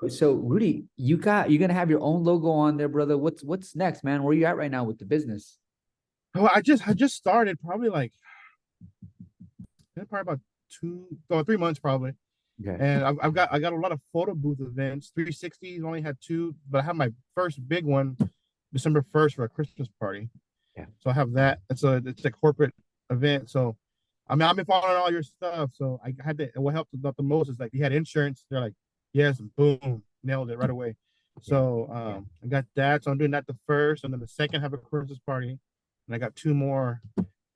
So Rudy, you're gonna have your own logo on there, brother. What's next, man? Where you at right now with the business? Oh, I just started probably like probably about 3 months probably, Okay. and I got a lot of photo booth events. 360s only had two, but I have my first big one December 1st for a Christmas party. Yeah. So I have that. It's a corporate event. So I mean I've been following all your stuff. So I had to. What helped the most is like you had insurance. They're like, yes, and boom, nailed it right away. Yeah. So I got that. So I'm doing that the first, and then the second have a Christmas party, and I got two more.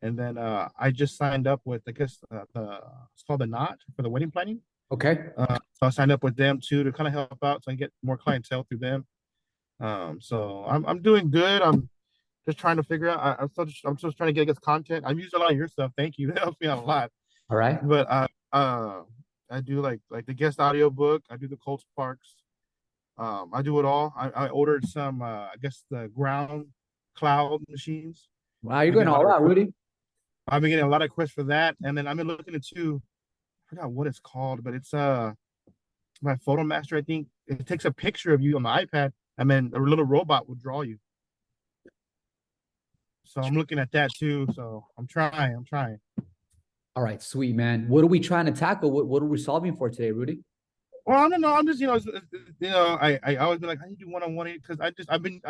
And then I just signed up with I guess it's called the Knot for the wedding planning. Okay. So I signed up with them too to kind of help out so I can get more clientele through them. So I'm doing good. I'm just trying to figure out. I'm just trying to get good content. I'm using a lot of your stuff. Thank you. That helps me out a lot. All right. But I do like the guest audio book. I do the Cold Sparks. I do it all. I ordered some. I guess the ground cloud machines. Wow, you're Been going getting a lot all of out, requests. Rudy. I've been getting a lot of requests for that, and then I've been looking into. I forgot what it's called, but it's my photo master. I think it takes a picture of you on the iPad, and then a little robot will draw you. So I'm looking at that too. So I'm trying. I'm trying. All right, sweet man. What are we trying to tackle? What are we solving for today, Rudy? Well, I don't know. I'm just I always been like I need to do one-on-one because I've been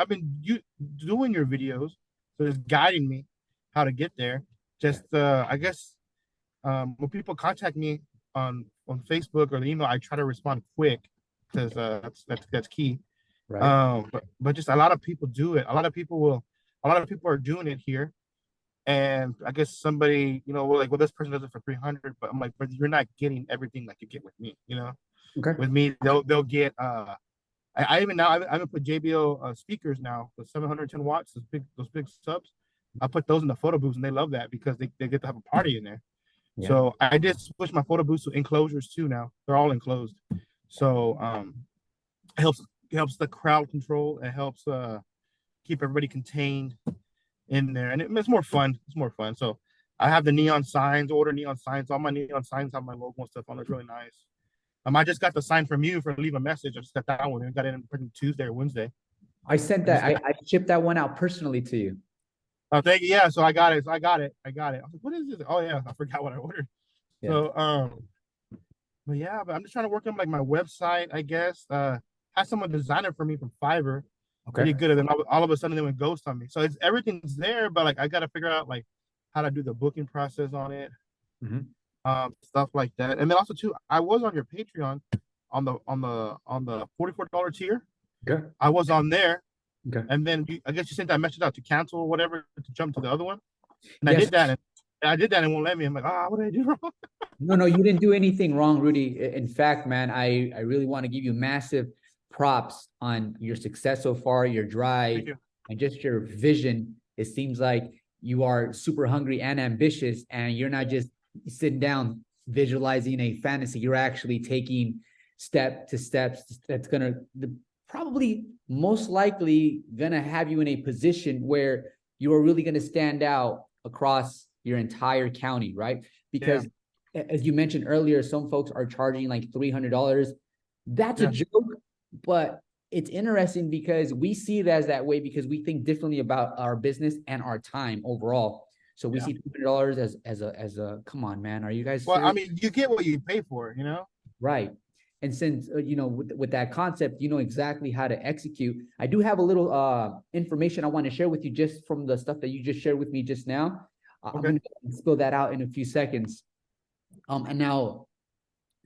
doing your videos, so it's guiding me how to get there. Yeah. Just I guess when people contact me on Facebook or the email, I try to respond quick because that's key. Right. But just a lot of people do it. A lot of people are doing it here. And I guess somebody, like, well, this person does it for 300, but I'm like, but you're not getting everything like you get with me. Okay. With me, they'll get I even now I even put JBL speakers now with 710 watts, those big subs. I put those in the photo booths and they love that because they get to have a party in there. Yeah. So I did switch my photo booths to enclosures too now. They're all enclosed. So it helps the crowd control. It helps keep everybody contained in there, and it's more fun. It's more fun. So I have the neon signs, order neon signs. All my neon signs have my logo and stuff on it. It's really nice. I just got the sign from you for leave a message. I just got that one. I got it in Tuesday or Wednesday. I sent I that. just I, got. I shipped that one out personally to you. Oh, thank you. Yeah, so I got it. So I got it. I got it. I was like, what is this? Oh yeah, I forgot what I ordered. Yeah. So but yeah, but I'm just trying to work on like my website. I guess have someone design it for me from Fiverr. Okay. Pretty good. And then all of a sudden they went ghost on me. So it's everything's there, but like I got to figure out like how to do the booking process on it, Mhm. stuff like that. And then also too, I was on your Patreon on the $44 tier. Okay. I was on there, Okay. and then I guess you sent that message out to cancel or whatever to jump to the other one, and I Yes. did that, and I did that, and it won't let me. I'm like, what did I do wrong? No, no, you didn't do anything wrong, Rudy. In fact, man, I really want to give you massive props on your success so far, your drive, Thank you. and just your vision. It seems like you are super hungry and ambitious, and you're not just sitting down visualizing a fantasy. You're actually taking step to steps that's gonna probably most likely gonna have you in a position where you are really gonna stand out across your entire county, right? Yeah, Because as you mentioned earlier, some folks are charging like $300. That's a yeah, joke, but it's interesting because we see it as that way because we think differently about our business and our time overall. So we yeah. see $200 as a come on, man, are you guys Well, I serious? mean, you get what you pay for. Right. And since with that concept, you know exactly how to execute. I do have a little information I want to share with you just from the stuff that you just shared with me just now. I'm Okay. going to spill that out in a few seconds. And now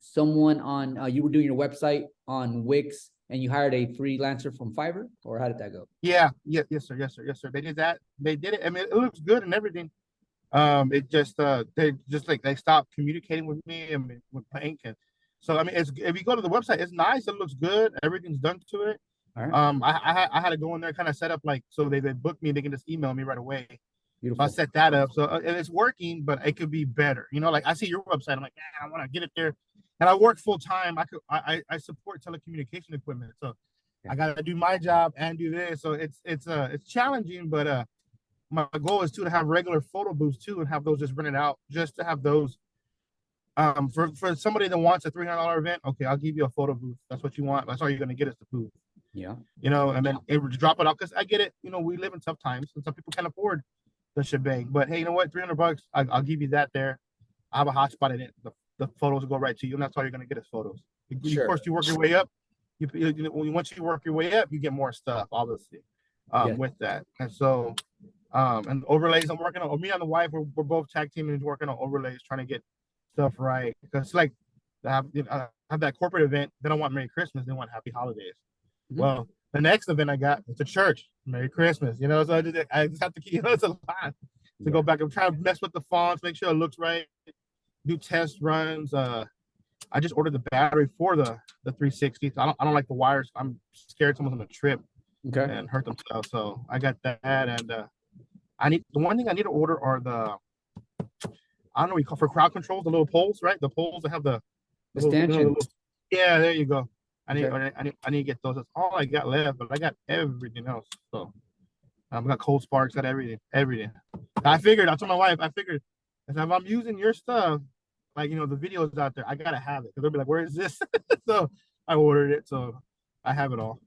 someone on you were doing your website on Wix and you hired a freelancer from Fiverr, or how did that go? Yeah, yeah, yes, sir, yes, sir, yes, sir. They did that. They did it. I mean, it looks good and everything. It just they just like they stopped communicating with me and with Plank, and so I mean, it's if you go to the website, it's nice. It looks good. Everything's done to it. All right. I had to go in there, kind of set up like so they book me. They can just email me right away. So I Beautiful. set that up. So and it's working, but it could be better. Like I see your website. I'm like, man, I want to get it there. And I work full time. I support telecommunication equipment. So Yeah. I got to do my job and do this. So it's challenging, but my goal is to have regular photo booths too and have those just rented out just to have those For somebody that wants a $300 event, okay, I'll give you a photo booth. That's what you want. That's all you're gonna get is the booth. Yeah. And then it would drop it off because I get it. We live in tough times, and some people can't afford the shebang. But hey, you know what? $300, I'll give you that there. I have a hotspot in it. The photos will go right to you, and that's all you're gonna get is photos. Of course, you work your way up. Once you work your way up, you get more stuff, obviously, with that. And so, and overlays, I'm working on. Me and the wife, we're both tag teaming, working on overlays, trying to get stuff right. Because like, I have that corporate event. They don't want Merry Christmas. They want Happy Holidays. Mhm. Well, the next event I got, it's a church. Merry Christmas. So I just have to keep. It's a lot to go back. I'm trying to mess with the fonts, make sure it looks right. Do test runs. I just ordered the battery for the 360. So I don't like the wires. I'm scared someone's gonna trip and hurt themselves. So I got that, and the one thing I need to order are I don't know what you call for crowd controls, the little poles, right? The poles that have the stanchion. Yeah, there you go. I need Okay. I need to get those. That's all I got left, but I got everything else. So I got cold sparks, got everything. I told my wife, I said, if I'm using your stuff, like the videos out there, I gotta have it because they'll be like, "Where is this?" So I ordered it, so I have it all.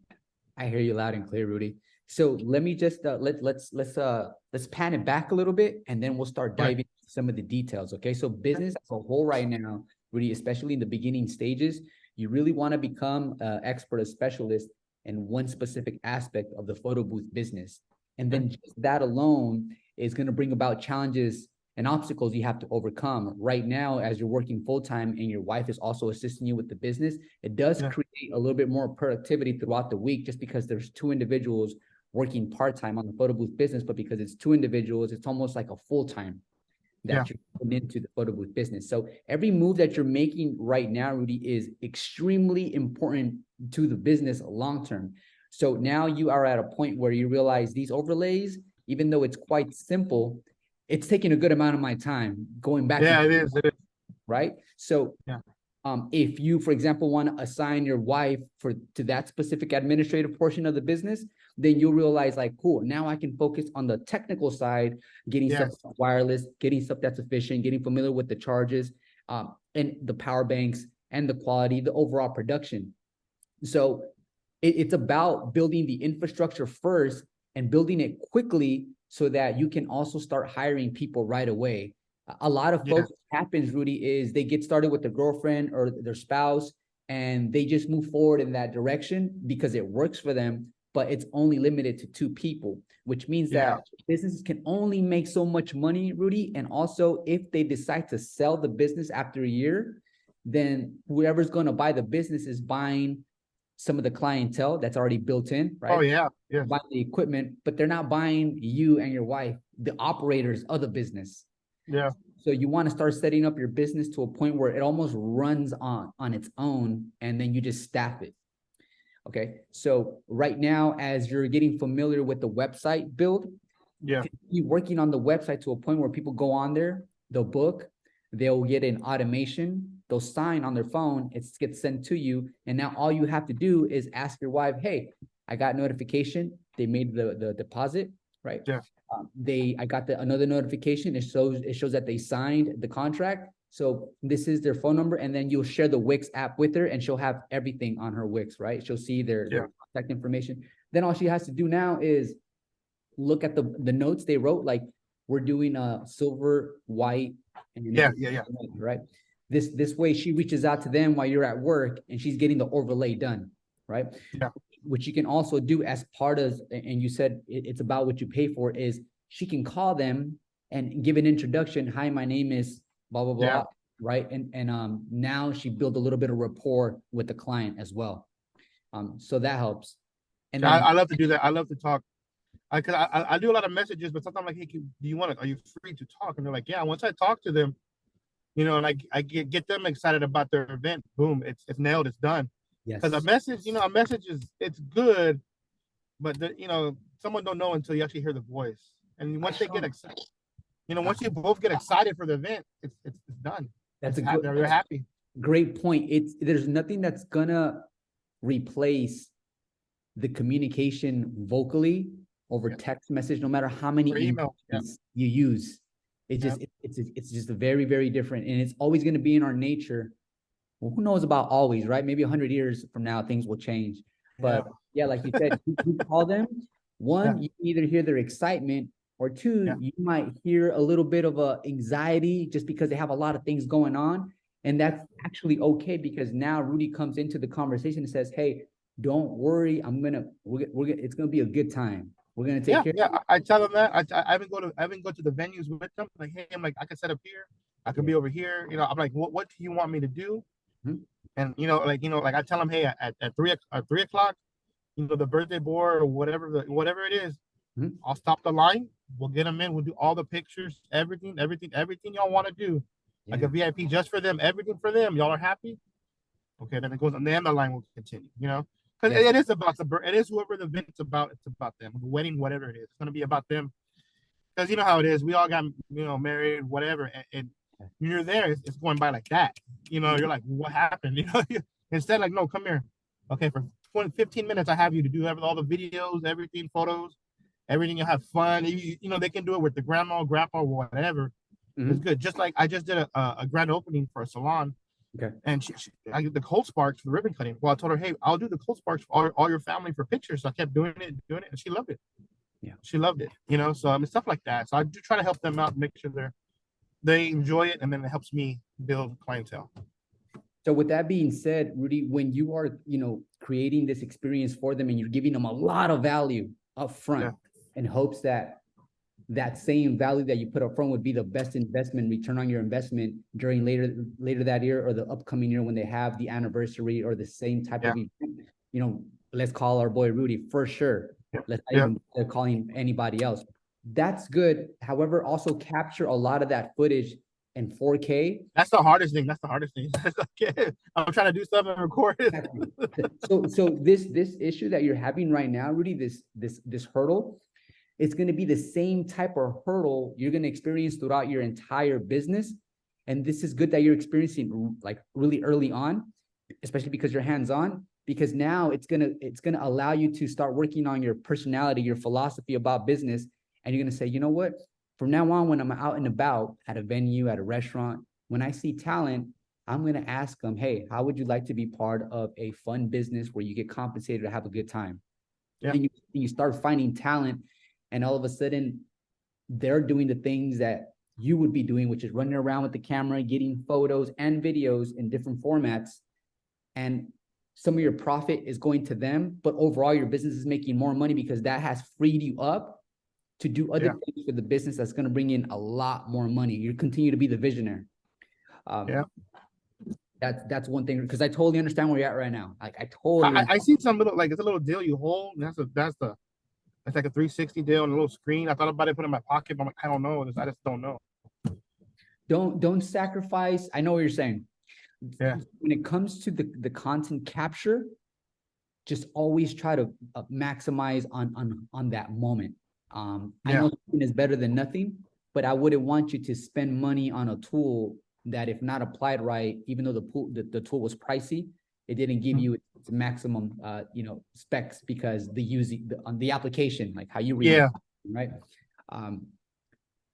I hear you loud and clear, Rudy. So let me just let's pan it back a little bit, and then we'll start Right. diving into some of the details. Okay. So business as a whole right now, Rudy, especially in the beginning stages, you really want to become an expert, a specialist in one specific aspect of the photo booth business. And then just that alone is going to bring about challenges and obstacles you have to overcome. Right now, as you're working full time and your wife is also assisting you with the business, it does create a little bit more productivity throughout the week just because there's two individuals working part-time on the photo booth business, but because it's two individuals, it's almost like a full-time that you're putting into the photo booth business. So every move that you're making right now, Rudy, is extremely important to the business long-term. So now you are at a point where you realize these overlays, even though it's quite simple, it's taking a good amount of my time going back. Yeah, it is. Right. So if you, for example, want to assign your wife to that specific administrative portion of the business, then you'll realize like, cool, now I can focus on the technical side, getting stuff wireless, getting stuff that's efficient, getting familiar with the charges, and the power banks and the quality, the overall production. So it's about building the infrastructure first and building it quickly so that you can also start hiring people right away. A lot of folks, what happens, Rudy, is they get started with their girlfriend or their spouse and they just move forward in that direction because it works for them, but it's only limited to two people, which means that businesses can only make so much money, Rudy. And also, if they decide to sell the business after a year, then whoever's going to buy the business is buying some of the clientele that's already built in, right? Oh yeah, buying the equipment, but they're not buying you and your wife, the operators of the business. Yeah. So you want to start setting up your business to a point where it almost runs on its own, and then you just staff it. Okay. So right now, as you're getting familiar with the website build, keep working on the website to a point where people go on there, they'll book, they'll get an automation, they'll sign on their phone, it gets sent to you. And now all you have to do is ask your wife, hey, I got notification. They made the deposit, right? Yeah. I got another notification. It shows that they signed the contract. So this is their phone number, and then you'll share the Wix app with her, and she'll have everything on her Wix, right? She'll see their contact information. Then all she has to do now is look at the notes they wrote, like we're doing a silver, white, and right. This way she reaches out to them while you're at work, and she's getting the overlay done, right? Yeah. Which you can also do as part of, and you said it's about what you pay for, is she can call them and give an introduction. Hi, my name is blah, blah, blah. Right. And now she built a little bit of rapport with the client as well. So that helps. And then, I love to do that. I love to talk. Cause I do a lot of messages, but sometimes I'm like, hey, do you want to, are you free to talk? And they're like, yeah. Once I talk to them, and I get them excited about their event, boom, it's nailed, it's done. Because a message, it's good, but someone don't know until you actually hear the voice. And once they get excited, once you both get excited for the event, it's done. They're happy. Great point. There's nothing that's gonna replace the communication vocally over text message, no matter how many emails you use. It's just it's just a very, very different, and it's always going to be in our nature. Well, who knows about always, right? Maybe 100 years from now, things will change. But yeah, like you said, you call them. One, you either hear their excitement, or two, you might hear a little bit of a anxiety just because they have a lot of things going on. And that's actually okay, because now Rudy comes into the conversation and says, hey, don't worry, it's gonna be a good time. We're gonna take care. I tell them that. I even go to the venues with them. Like, hey, I'm like, I can set up here, I could be over here. You know, I'm like, what do you want me to do? And like I tell them, hey, at 3 o'clock, the birthday board or whatever it is, I'll stop the line. We'll get them in. We'll do all the pictures, everything y'all want to do, like a VIP just for them, everything for them. Y'all are happy? Okay, then it goes, and then the line will continue. Because it is about it is whoever the event's about. It's about them. The wedding, whatever it is, it's gonna be about them. Because you know how it is. We all got married, whatever, and when you're there, it's going by like that. You're like, what happened? Instead, like, no, come here. Okay, for 15 minutes, I have you to do all the videos, everything, photos, everything. You'll have fun. They can do it with the grandma, grandpa, whatever. It's good. Just like I just did a grand opening for a salon. Okay. And I did the cold sparks for the ribbon cutting. Well, I told her, hey, I'll do the cold sparks for all your family for pictures. So I kept doing it, and she loved it. Yeah. She loved it. So I mean, stuff like that. So I do try to help them out, make sure they enjoy it, and then it helps me build clientele. So with that being said, Rudy, when you are, creating this experience for them and you're giving them a lot of value up front in hopes that same value that you put up front would be the best investment, return on your investment during later that year or the upcoming year when they have the anniversary or the same type of event, let's call our boy Rudy for sure. Let's not even bother calling anybody else. That's good. However, also capture a lot of that footage in 4K. That's the hardest thing. I'm trying to do stuff and record it. So this issue that you're having right now, Rudy, this hurdle, it's going to be the same type of hurdle you're going to experience throughout your entire business. And this is good that you're experiencing like really early on, especially because you're hands-on, because now it's going to allow you to start working on your personality, your philosophy about business. And you're going to say, you know what, from now on, when I'm out and about at a venue, at a restaurant, when I see talent, I'm going to ask them, hey, how would you like to be part of a fun business where you get compensated to have a good time? And you start finding talent. And all of a sudden, they're doing the things that you would be doing, which is running around with the camera, getting photos and videos in different formats. And some of your profit is going to them, but overall, your business is making more money because that has freed you up to do other things for the business that's going to bring in a lot more money. You continue to be the visionary. That's one thing, because I totally understand where you're at right now. Like I see some little, like, it's a little deal you hold. It's like a 360 deal on a little screen. I thought about it, put it in my pocket, but I'm like, I don't know. I just don't know. Don't sacrifice. I know what you're saying. Yeah. When it comes to the content capture, just always try to maximize on that moment. I know something is better than nothing, but I wouldn't want you to spend money on a tool that, if not applied right, even though the tool was pricey, it didn't give you its maximum, specs, because on the application, like how you read it, right?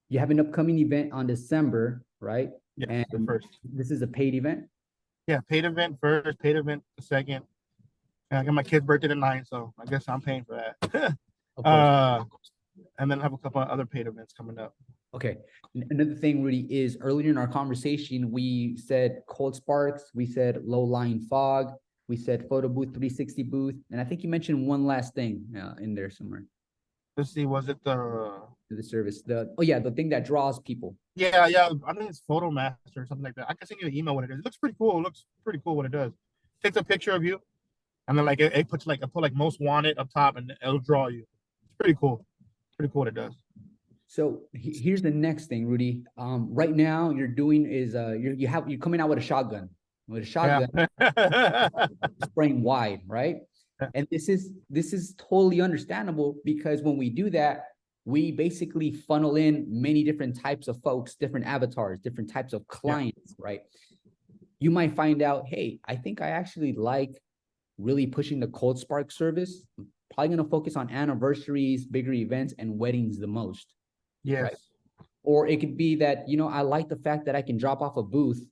You have an upcoming event on December, right? Yeah, and the first. This is a paid event. Yeah, paid event first, paid event the second. And I got my kid's birthday the 9th, so I guess I'm paying for that. And then I have a couple of other paid events coming up. Okay. Another thing, Rudy, is earlier in our conversation, we said cold sparks, we said low-lying fog, we said photo booth, 360 booth, and I think you mentioned one last thing in there somewhere. Let's see, was it the service? The thing that draws people. Yeah, I think it's Photo Master or something like that. I can send you an email what it is. It looks pretty cool. It looks pretty cool what it does. Takes a picture of you, and then it puts I put most wanted up top, and it'll draw you. It's pretty cool. Pretty cool what it does. So here's the next thing, Rudy. Right now you're doing is you're coming out with a shotgun. Spraying wide, right? And this is totally understandable, because when we do that, we basically funnel in many different types of folks, different avatars, different types of clients, right? You might find out, hey, I think I actually like really pushing the cold spark service. I'm probably going to focus on anniversaries, bigger events, and weddings the most. Yes. Right? Or it could be that, you know, I like the fact that I can drop off a booth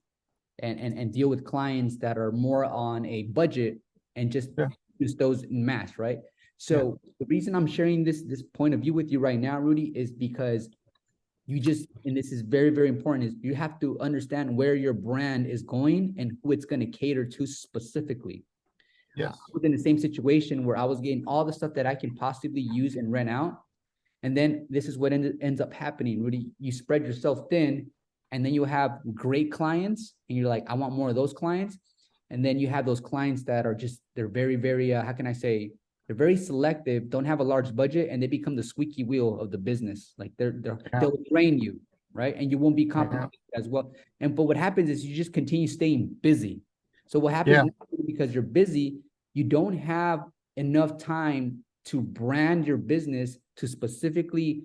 and deal with clients that are more on a budget and just use those in mass, right? So the reason I'm sharing this point of view with you right now, Rudy, is because you just, and this is very, very important, is you have to understand where your brand is going and who it's going to cater to specifically. Yes. I was in the same situation where I was getting all the stuff that I can possibly use and rent out. And then this is what ends up happening, Rudy. You spread yourself thin, and then you have great clients, and you're like, I want more of those clients. And then you have those clients that are just, they're very, very, how can I say, they're very selective, don't have a large budget, and they become the squeaky wheel of the business. Like they'll drain you, right? And you won't be compensated as well. But what happens is you just continue staying busy. So what happens because you're busy, you don't have enough time to brand your business to specifically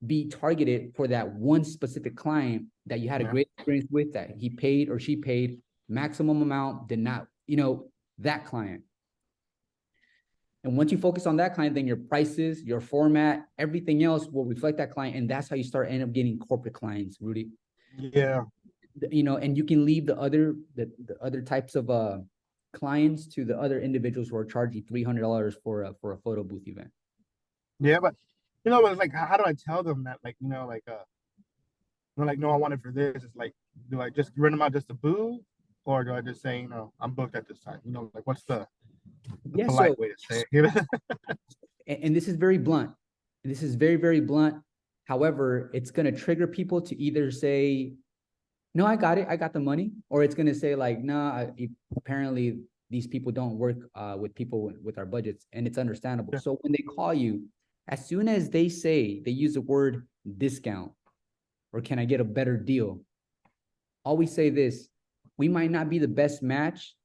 be targeted for that one specific client that you had a great experience with, that he paid or she paid maximum amount, did not, you know, that client. And once you focus on that client, then your prices, your format, everything else will reflect that client. And that's how you end up getting corporate clients, Rudy. Yeah. You know, and you can leave the other types of clients to the other individuals who are charging $300 for a photo booth event. Yeah, but you know, it's like, how do I tell them that, like, you know, like, they're like, no, I want it for this. It's like, do I just rent them out just a booth, or do I just say, you know, I'm booked at this time? You know, like, what's the polite way to say it? You know? And this is very blunt. This is very, very blunt. However, it's going to trigger people to either say, no, I got it, I got the money, or it's going to say like, no, apparently these people don't work with people with our budgets, and it's understandable. Yeah. So when they call you, as soon as they use the word discount, or can I get a better deal? Always say this: we might not be the best match.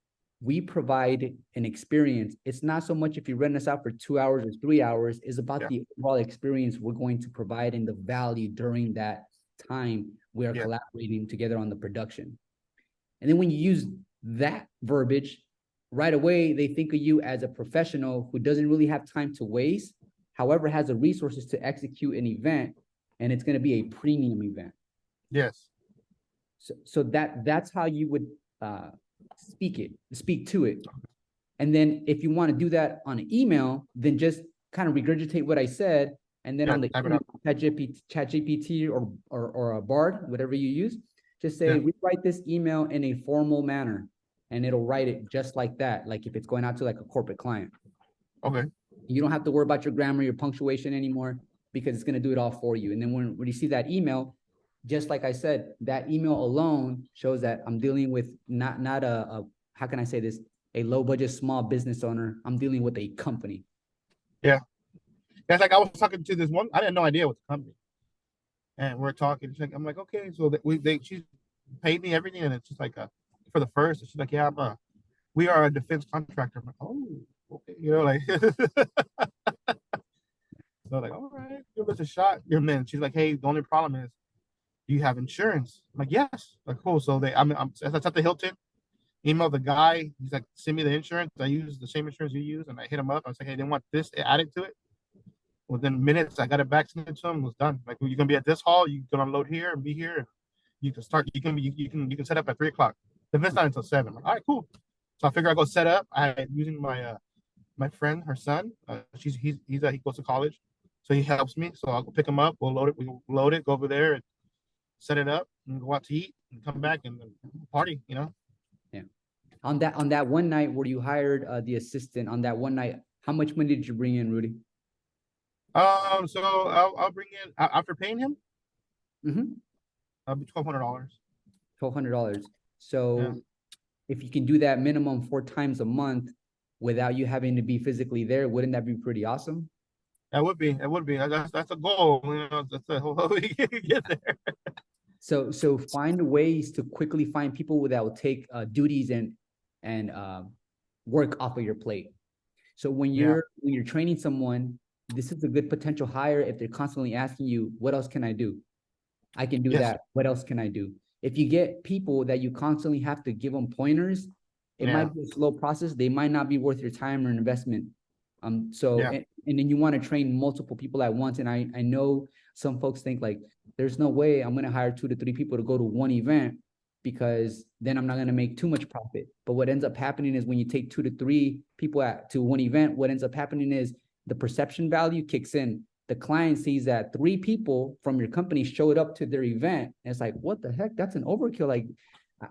We provide an experience. It's not so much if you rent us out for 2 hours or 3 hours, it's about the overall experience we're going to provide and the value during that time we are collaborating together on the production. And then when you use that verbiage, right away, they think of you as a professional who doesn't really have time to waste, however, has the resources to execute an event, and it's going to be a premium event. Yes. So that's how you would speak to it. And then if you want to do that on an email, then just kind of regurgitate what I said. And then on the ChatGPT or a Bard, whatever you use, just say, rewrite this email in a formal manner, and it'll write it just like that. Like if it's going out to like a corporate client. Okay. You don't have to worry about your grammar, your punctuation anymore, because it's going to do it all for you. And then when you see that email, just like I said, that email alone shows that I'm dealing with not a how can I say this, a low budget small business owner. I'm dealing with a company. Yeah. That's like I was talking to this one. I had no idea what the company, and we're talking. I'm like, okay, so she paid me everything, and it's just like for the first. She's like, yeah, we are a defense contractor. I'm like, oh, okay, you know, like. So like, all right, give us a shot. And then she's like, hey, the only problem is, do you have insurance? I'm like, yes. Like, cool. So I'm at the Hilton. Email the guy. He's like, send me the insurance. I use the same insurance you use, and I hit him up. I was like, hey, they want this added to it. Within minutes, I got it back, sent it to him. It was done. Like, you're gonna be at this hall. You can unload here and be here. You can start. You can set up at 3:00. The event's not until 7. Like, all right, cool. So I figure I go set up. I using my friend, her son. He goes to college, so he helps me. So I'll go pick him up. We'll load it. Go over there and set it up, and go out to eat, and come back and party. You know. Yeah. On that one night where you hired the assistant, on that one night, how much money did you bring in, Rudy? So I'll bring in after paying him. I'll be $1,200. $1,200. So if you can do that minimum 4 times a month without you having to be physically there, wouldn't that be pretty awesome? That would be. It would be. That's a goal. You know, that's a whole we get there. So find ways to quickly find people that will take duties and work off of your plate. So when you're training someone, this is a good potential hire if they're constantly asking you, what else can I do? I can do that. What else can I do? If you get people that you constantly have to give them pointers, it might be a slow process. They might not be worth your time or investment. And then you want to train multiple people at once. And I know some folks think like, there's no way I'm going to hire 2 to 3 people to go to one event because then I'm not going to make too much profit. But what ends up happening is when you take 2 to 3 people to one event, what ends up happening is the perception value kicks in. The client sees that 3 people from your company showed up to their event. And it's like, what the heck? That's an overkill. Like,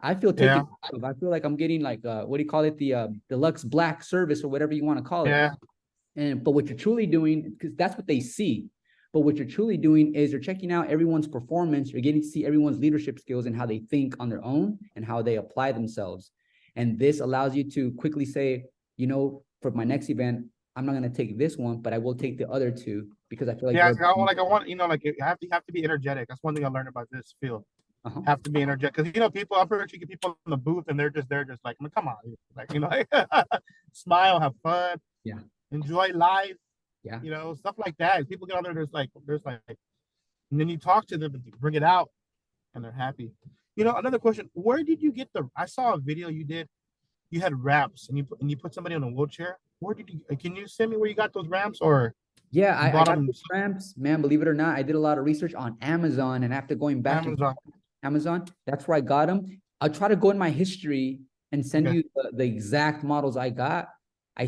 I feel taken. I feel like I'm getting like, what do you call it? The deluxe black service or whatever you want to call it. But what you're truly doing, because that's what they see. But what you're truly doing is you're checking out everyone's performance. You're getting to see everyone's leadership skills and how they think on their own and how they apply themselves. And this allows you to quickly say, you know, for my next event, I'm not going to take this one, but I will take the other 2 because I feel like I want, you know, like you have to be energetic. That's one thing I learned about this field. Have to be energetic because, you know, people, I'm pretty sure you get people in the booth and they're just like, I mean, come on, like, you know, smile, have fun, enjoy life, you know, stuff like that. People get on there, there's like, and then you talk to them and you bring it out and they're happy. You know, another question, where did you get I saw a video you did, you had ramps and you put somebody in a wheelchair. Where did you, can you send me where you got those ramps? Or I got those ramps, man, believe it or not. I did a lot of research on Amazon, and after going back to Amazon, that's where I got them. I'll try to go in my history and send you the exact models I got. I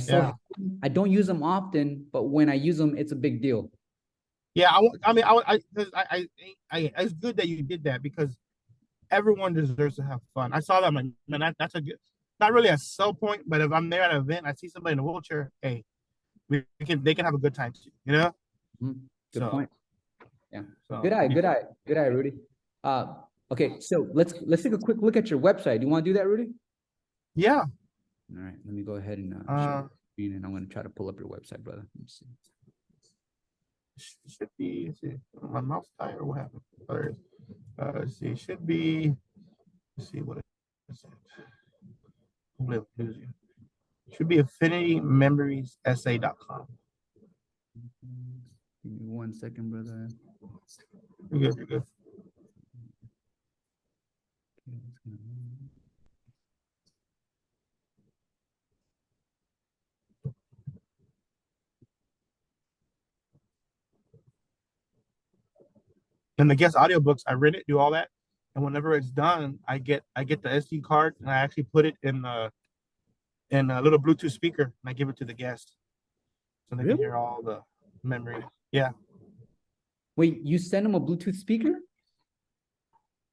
don't use them often, but when I use them, it's a big deal. Yeah, it's good that you did that because everyone deserves to have fun. I saw that, man, that's a good, not really a sell point, but if I'm there at an event, I see somebody in a wheelchair, hey, they can have a good time too, you know? Good point. Yeah. So, good eye, Rudy. Okay, so let's take a quick look at your website. Do you want to do that, Rudy? Yeah. All right, let me go ahead and share screen, and I'm going to try to pull up your website, brother. Let me see. Should be, my mouse died or what happened? Let's see, should be, let's see what it is. Should be affinitymemoriessa.com. Give me 1 second, brother. You're good. And the guest audiobooks, I read it, do all that, and whenever it's done, I get the SD card and I actually put it in a little Bluetooth speaker and I give it to the guest, so they can hear all the memory. Yeah. Wait, you send them a Bluetooth speaker?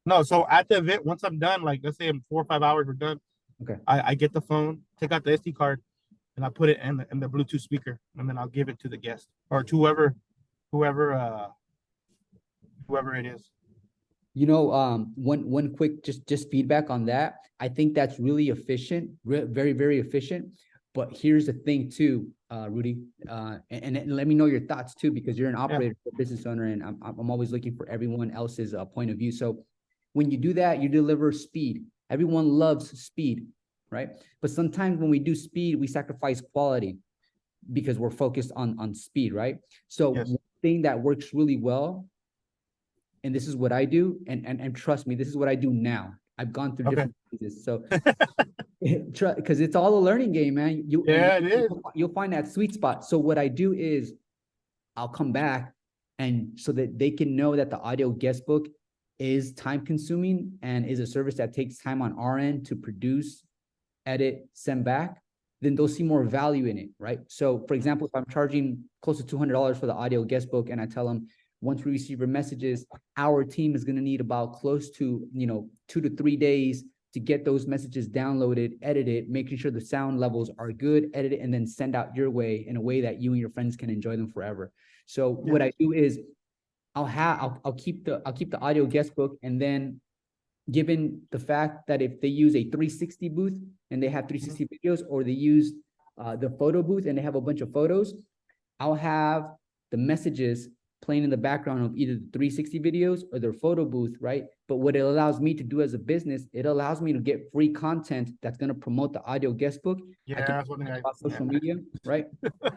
No, so at the event, once I'm done, like let's say in 4 or 5 hours we're done. Okay. I get the phone, take out the SD card, and I put it in the Bluetooth speaker, and then I'll give it to the guest or to whoever it is. You know, one quick just feedback on that. I think that's really efficient, very, very efficient. But here's the thing too, Rudy, and let me know your thoughts too, because you're an operator, a business owner, and I'm always looking for everyone else's point of view. So when you do that, you deliver speed. Everyone loves speed, right? But sometimes when we do speed, we sacrifice quality because we're focused on speed, right? So one thing that works really well, and this is what I do, and trust me, this is what I do now. I've gone through different phases. So because it's all a learning game, man. It is. You'll find that sweet spot. So what I do is I'll come back, and so that they can know that the audio guest book is time consuming and is a service that takes time on our end to produce, edit, send back, then they'll see more value in it, right? So for example, if I'm charging close to $200 for the audio guest book, and I tell them, once we receive your messages, our team is going to need about close to, 2 to 3 days to get those messages downloaded, edited, making sure the sound levels are good, edited, and then send out your way in a way that you and your friends can enjoy them forever. So what I do is I'll keep the audio guest book, and then given the fact that if they use a 360 booth and they have 360 videos, or they use the photo booth and they have a bunch of photos, I'll have the messages playing in the background of either the 360 videos or their photo booth, right? But what it allows me to do as a business, it allows me to get free content that's going to promote the audio guest book. Yeah, that's what I social media, right?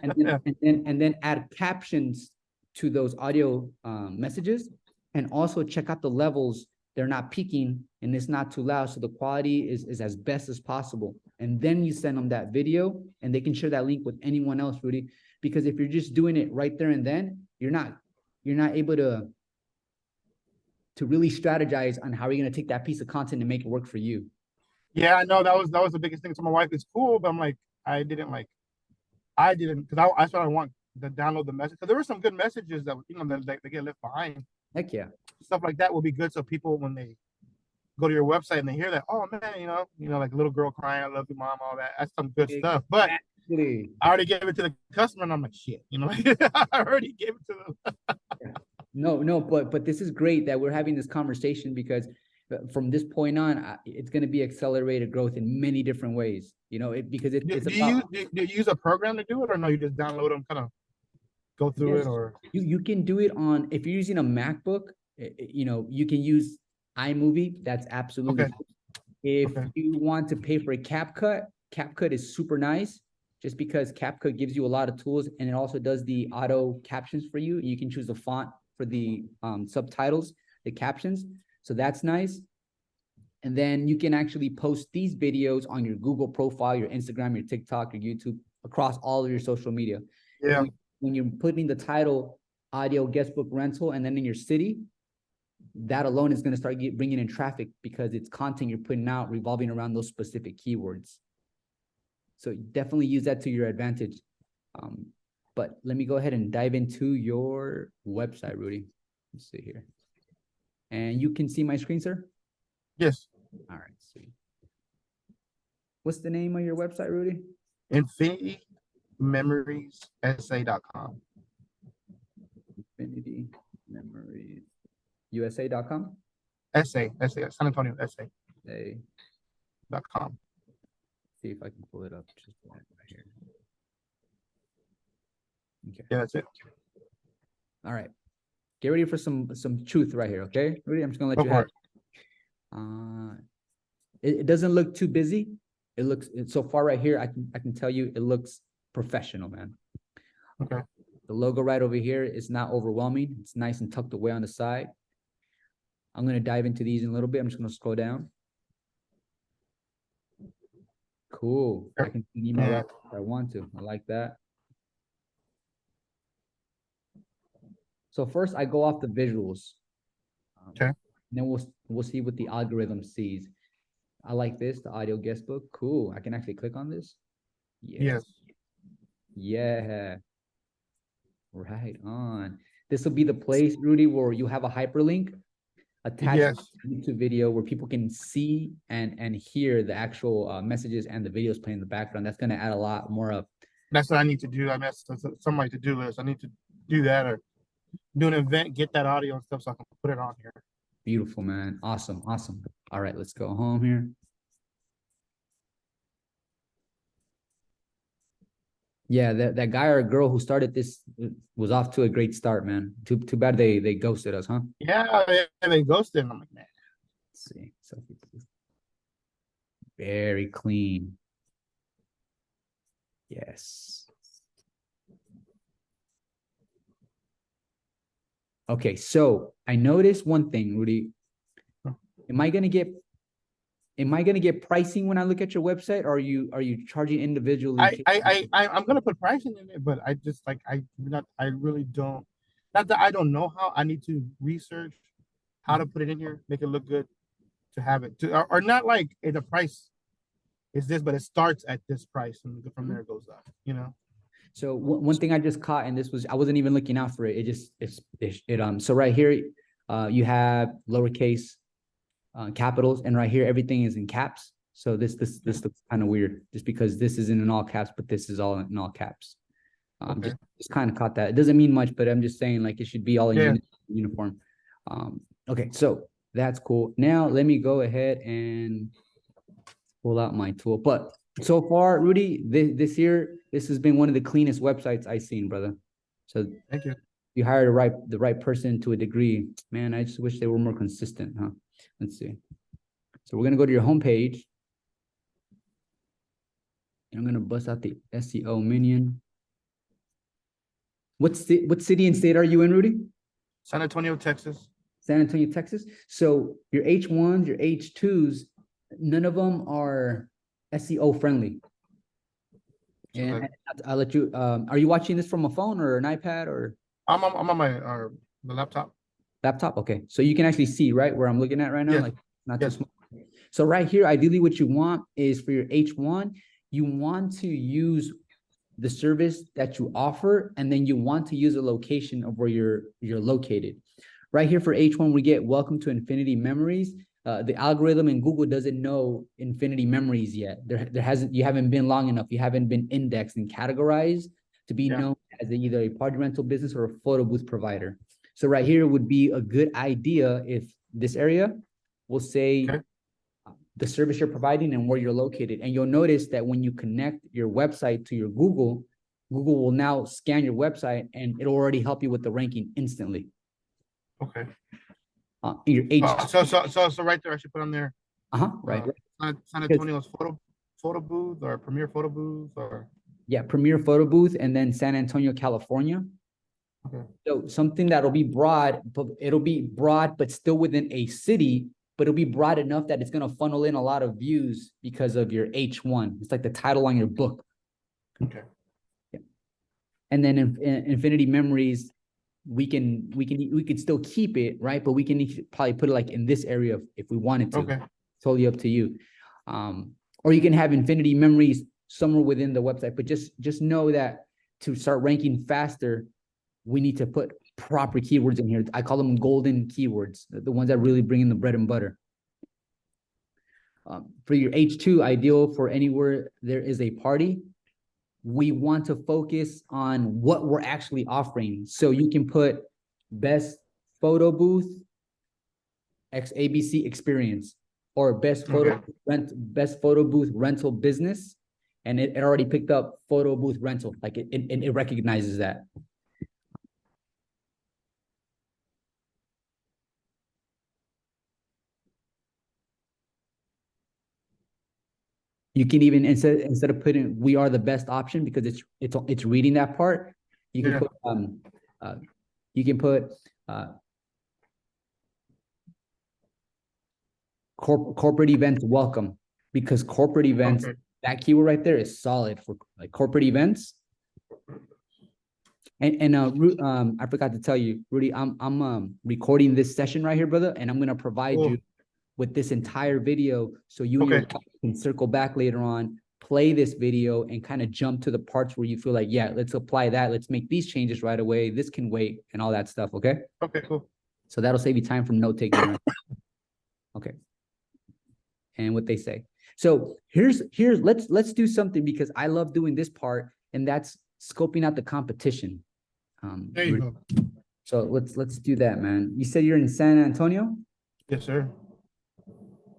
And then add captions to those audio messages, and also check out the levels. They're not peaking and it's not too loud, so the quality is as best as possible. And then you send them that video, and they can share that link with anyone else, Rudy. Because if you're just doing it right there and then, you're not able to to really strategize on how you're going to take that piece of content and make it work for you. Yeah, I know that was the biggest thing. So my wife, it's cool, but I'm like, I didn't because I thought I want to download the message because there were some good messages that they get left behind. Heck yeah. Stuff like that will be good. So people, when they go to your website and they hear that, oh man, like a little girl crying, I love you, mom, all that. That's some good stuff. But Exactly. I already gave it to the customer, and I'm like, shit, I already gave it to them. No, but this is great that we're having this conversation because from this point on, it's going to be accelerated growth in many different ways. Because it's do you use a program to do it, or no? You just download them, kind of go through it, or you can do it on, if you're using a MacBook, you can use iMovie. That's absolutely okay. If you want to pay for a CapCut is super nice, just because CapCut gives you a lot of tools, and it also does the auto captions for you. You can choose the font for the subtitles, the captions. So that's nice. And then you can actually post these videos on your Google profile, your Instagram, your TikTok, your YouTube, across all of your social media. Yeah. When you're putting the title audio guestbook rental and then in your city, that alone is going to start bringing in traffic because it's content you're putting out revolving around those specific keywords. So definitely use that to your advantage. But let me go ahead and dive into your website, Rudy. Let's see here. And you can see my screen, sir? Yes. All right, sweet. What's the name of your website, Rudy? InfinityMemoriesSA.com. InfinityMemoriesUSA.com? SA, San Antonio, SA.com. See if I can pull it up just right here. Okay. Yeah, that's it. All right. Get ready for some truth right here, okay? Rudy, I'm just gonna let you have it. It doesn't look too busy. It looks so far right here. I can tell you it looks professional, man. Okay. The logo right over here is not overwhelming. It's nice and tucked away on the side. I'm gonna dive into these in a little bit. I'm just gonna scroll down. Cool. I can email that if I want to. I like that. So first, I go off the visuals. Okay. Then we'll see what the algorithm sees. I like this, the audio guest book. Cool. I can actually click on this. Yes. Yeah. Right on. This will be the place, Rudy, where you have a hyperlink attached to the YouTube video where people can see and hear the actual messages and the videos playing in the background. That's going to add a lot more of. That's what I need to do. I messed somebody to do list. I need to do that or do an event, get that audio and stuff so I can put it on here. Beautiful, man. Awesome. All right, let's go home here. Yeah, that guy or girl who started this was off to a great start, man. Too bad they ghosted us, huh? Yeah, they ghosted. I'm like, man. Let's see. So very clean. Yes. Okay, so I noticed one thing, Rudy. Am I gonna get pricing when I look at your website, or are you charging individually? I'm gonna put pricing in it, but I just like I really don't. Not that I don't know how. I need to research how to put it in here, make it look good, to have it or not like the price is this, but it starts at this price and from there it goes up. So one thing I just caught, and I wasn't even looking out for it. So right here, you have lowercase capitals, and right here everything is in caps. So this looks kind of weird, just because this isn't in all caps, but this is all in all caps. Just kind of caught that. It doesn't mean much, but I'm just saying like it should be all in uniform. Okay, so that's cool. Now let me go ahead and pull out my tool. But so far, Rudy, this year, this has been one of the cleanest websites I've seen, brother. So thank you. You hired the right person to a degree. Man, I just wish they were more consistent, huh? Let's see. So we're gonna go to your homepage. And I'm gonna bust out the SEO minion. What city and state are you in, Rudy? San Antonio, Texas. San Antonio, Texas. So your H1s, your H2s, none of them are SEO friendly. And I'll let you. Are you watching this from a phone or an iPad or? I'm on my the laptop. Laptop, okay. So you can actually see, right, where I'm looking at right now, Yes. like not too Yes. small. So right here, ideally what you want is for your H1, you want to use the service that you offer, and then you want to use a location of where you're located. Right here for H1, we get welcome to Infinity Memories. The algorithm in Google doesn't know Infinity Memories yet. You haven't been long enough. You haven't been indexed and categorized to be known as either a party rental business or a photo booth provider. So right here would be a good idea if this area will say the service you're providing and where you're located. And you'll notice that when you connect your website to your Google, Google will now scan your website and it'll already help you with the ranking instantly. Okay. Your H. So right there, I should put on there. Right. San Antonio's photo booth or Premier photo booth or. Yeah, Premier photo booth, and then San Antonio, California. Okay. So something that'll be broad, but it'll be broad, but still within a city, but it'll be broad enough that it's going to funnel in a lot of views because of your H1. It's like the title on your book. Okay. Yeah. And then in Infinity Memories, we could still keep it, right? But we can probably put it like in this area if we wanted to. Okay. Totally up to you. Or you can have Infinity Memories somewhere within the website, but just know that to start ranking faster, we need to put proper keywords in here. I call them golden keywords, the ones that really bring in the bread and butter. For your H2, ideal for anywhere there is a party, we want to focus on what we're actually offering. So you can put best photo booth, ABC experience, or best photo booth rental business. And it already picked up photo booth rental, like it recognizes that. You can even instead of putting "we are the best option" because it's reading that part. You can put corporate events welcome, because corporate events, that keyword right there is solid for like corporate events. And I forgot to tell you, Rudy, I'm recording this session right here, brother, and I'm gonna provide you with this entire video so you can circle back later on, play this video, and kind of jump to the parts where you feel like, yeah, let's apply that. Let's make these changes right away. This can wait and all that stuff. Okay. Okay, cool. So that'll save you time from note taking. Right? Okay. And what they say. So here's let's do something, because I love doing this part, and that's scoping out the competition. There you go. So let's do that, man. You said you're in San Antonio? Yes, sir.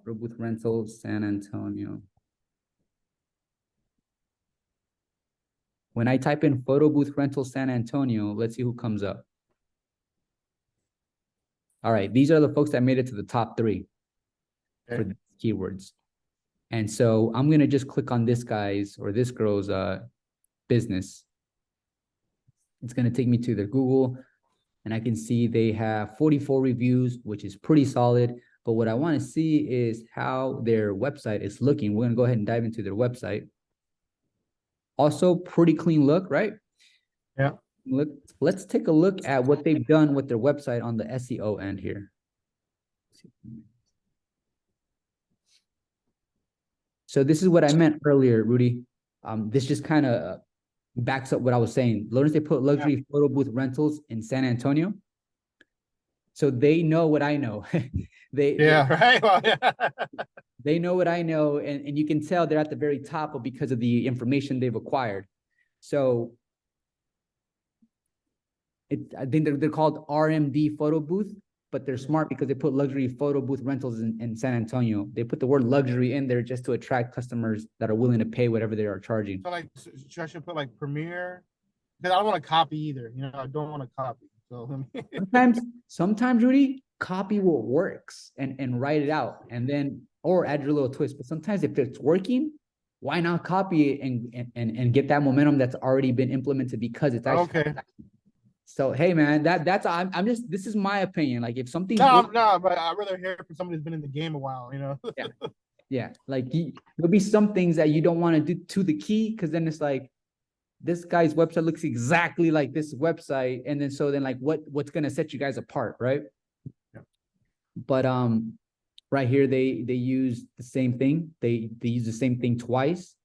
Booth Rentals, San Antonio. When I type in photo booth rental San Antonio, let's see who comes up. All right, these are the folks that made it to the top 3 for the keywords. And so I'm gonna just click on this guy's or this girl's business. It's gonna take me to their Google, and I can see they have 44 reviews, which is pretty solid. But what I want to see is how their website is looking. We're going to go ahead and dive into their website. Also, pretty clean look, right? Yeah. Let's take a look at what they've done with their website on the SEO end here. So this is what I meant earlier, Rudy. This just kind of backs up what I was saying. Notice they put luxury photo booth rentals in San Antonio. So they know what I know. They know what I know, and you can tell they're at the very top of because of the information they've acquired. So I think they're called RMD photo booth, but they're smart because they put luxury photo booth rentals in San Antonio. They put the word luxury in there just to attract customers that are willing to pay whatever they are charging. So like, I should put like Premier, because I don't want to copy either. You know, I don't want to copy. So sometimes, Rudy, copy what works and write it out, and then or add your little twist. But sometimes if it's working, why not copy it and get that momentum that's already been implemented because it's actually So hey man, I'm just, this is my opinion. Like if something no, but I'd rather hear from somebody who's been in the game a while, you know. Yeah. Like there'll be some things that you don't want to do to the key, because then it's like this guy's website looks exactly like this website, and then like what's gonna set you guys apart, right? but right here they use the same thing. They use the same thing twice.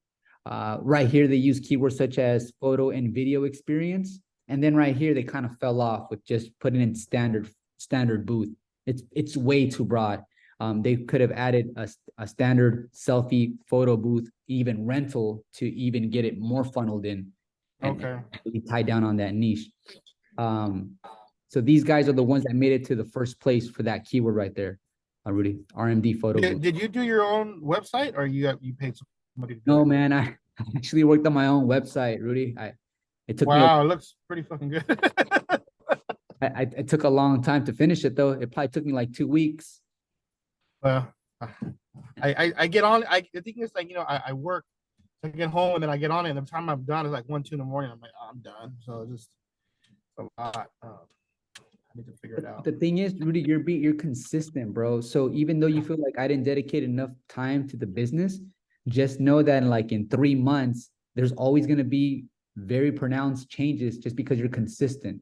Right here they use keywords such as photo and video experience, and then right here they kind of fell off with just putting in standard booth. It's way too broad. They could have added a standard selfie photo booth, even rental, to even get it more funneled in and really tie down on that niche. So these guys are the ones that made it to the first place for that keyword right there, Rudy. RMD photo booth. Did you do your own website, or you paid somebody to do No, it? man, I actually worked on my own website, Rudy. It took me Wow, it looks pretty fucking good. it took a long time to finish it though. It probably took me like 2 weeks. Well, I get on. The thing is, like, I work, so I get home and then I get on it, and the time I'm done is like 1, 2 in the morning. I'm like, oh, I'm done. So it's just a lot. I need to figure it out. The thing is, Rudy, you're consistent, bro. So even though you feel like I didn't dedicate enough time to the business, just know that in 3 months, there's always going to be very pronounced changes just because you're consistent.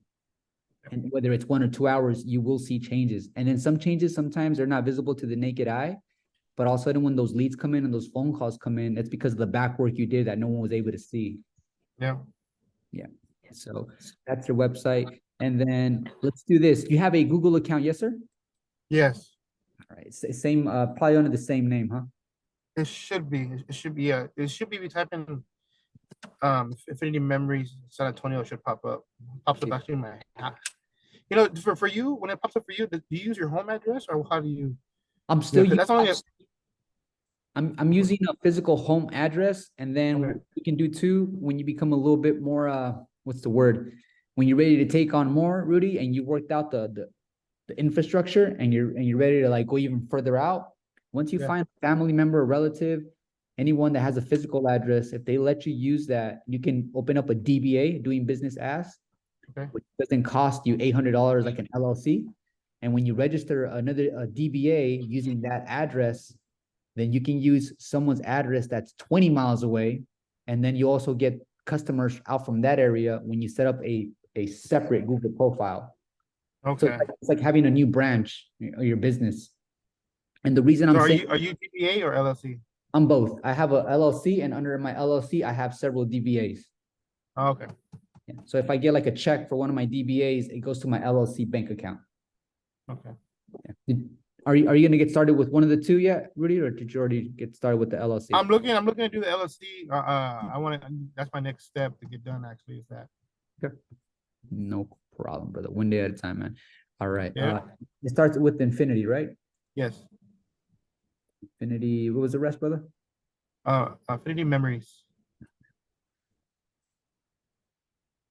And whether it's 1 or 2 hours, you will see changes. And then some changes, sometimes they're not visible to the naked eye, but all of a sudden when those leads come in and those phone calls come in, that's because of the back work you did that no one was able to see. Yeah. Yeah. So that's your website. And then let's do this. You have a Google account, yes, sir? Yes. All right. Same, probably under the same name, huh? It should be. It should be. It should be. We type in Infinity Memories San Antonio, should pop up. Pops up actually in my app. For you, when it pops up for you, do you use your home address, or how do you? I'm still That's only. I'm using a physical home address, and then Okay. we can do too when you become a little bit more what's the word? When you're ready to take on more, Rudy, and you worked out the infrastructure and you're ready to go even further out. Once you find a family member, a relative, anyone that has a physical address, if they let you use that, you can open up a DBA, doing business as, which doesn't cost you $800 like an LLC. And when you register a DBA using that address, then you can use someone's address that's 20 miles away. And then you also get customers out from that area when you set up a separate Google profile. Okay. So it's like having a new branch of your business. And the reason I'm saying, are you DBA or LLC? I'm both. I have a LLC, and under my LLC, I have several DBAs. Oh, okay. Yeah. So if I get a check for one of my DBAs, it goes to my LLC bank account. Okay. Yeah. Are you going to get started with one of the two yet, Rudy, or did you already get started with the LLC? I'm looking to do the LLC. I want to. That's my next step to get done. Actually, is that. Okay. No problem, brother. One day at a time, man. All right. Yeah. It starts with Infinity, right? Yes. Infinity. What was the rest, brother? Infinity Memories.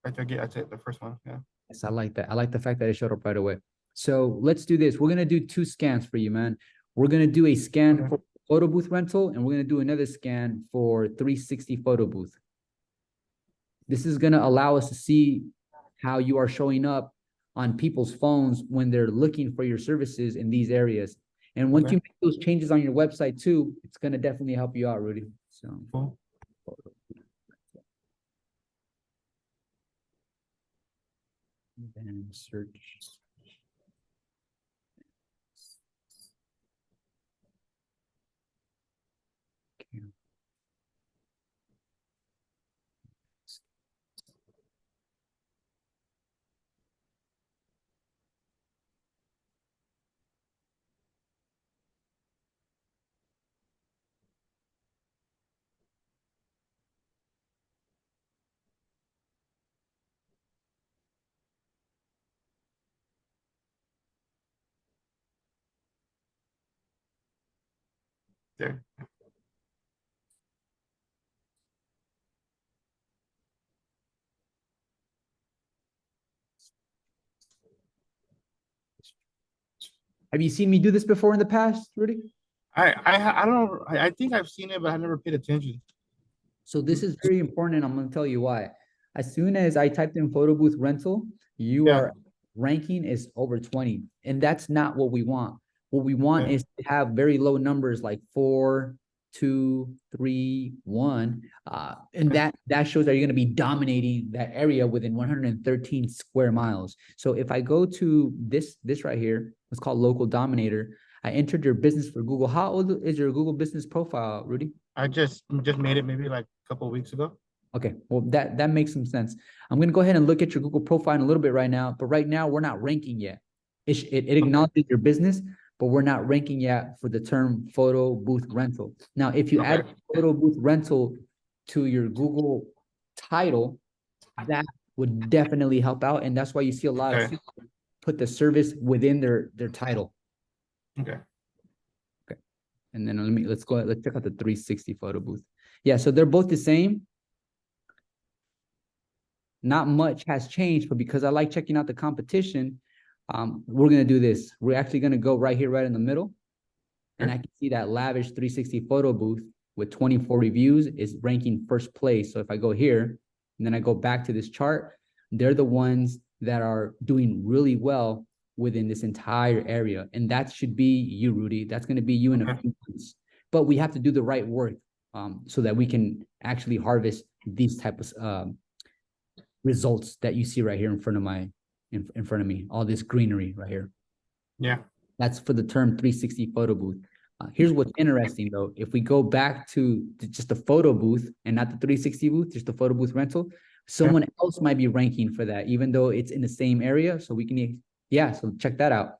Right there, that's it. The first one. Yeah. Yes, I like that. I like the fact that it showed up right away. So let's do this. We're gonna do 2 scans for you, man. We're gonna do a scan for photo booth rental, and we're gonna do another scan for 360 photo booth. This is gonna allow us to see how you are showing up on people's phones when they're looking for your services in these areas. And once you make those changes on your website too, it's gonna definitely help you out, Rudy. So cool. And search. Okay. There. Have you seen me do this before in the past, Rudy? I don't know. I think I've seen it, but I never paid attention. So this is very important, and I'm going to tell you why. As soon as I typed in photo booth rental, your ranking is over 20, and that's not what we want. What we want is to have very low numbers like 4, 2, 3, 1. And that shows that you're going to be dominating that area within 113 square miles. So if I go to this right here, it's called local dominator. I entered your business for Google. How old is your Google business profile, Rudy? I just made it maybe like a couple of weeks ago. Okay, well, that makes some sense. I'm going to go ahead and look at your Google profile in a little bit right now, but right now we're not ranking yet. It acknowledges your business, but we're not ranking yet for the term photo booth rental. Now, if you add photo booth rental to your Google title, that would definitely help out. And that's why you see a lot of people put the service within their title. Okay. Okay. And then let's check out the 360 photo booth. Yeah, so they're both the same. Not much has changed, but because I like checking out the competition, we're going to do this. We're actually going to go right here, right in the middle. And I can see that lavish 360 photo booth with 24 reviews is ranking first place. So if I go here and then I go back to this chart, they're the ones that are doing really well within this entire area. And that should be you, Rudy. That's going to be you in a few months. But we have to do the right work so that we can actually harvest these types of results that you see right here in front of me, all this greenery right here. Yeah. That's for the term 360 photo booth. Here's what's interesting though. If we go back to just the photo booth and not the 360 booth, just the photo booth rental, someone else might be ranking for that, even though it's in the same area. So we can, so check that out.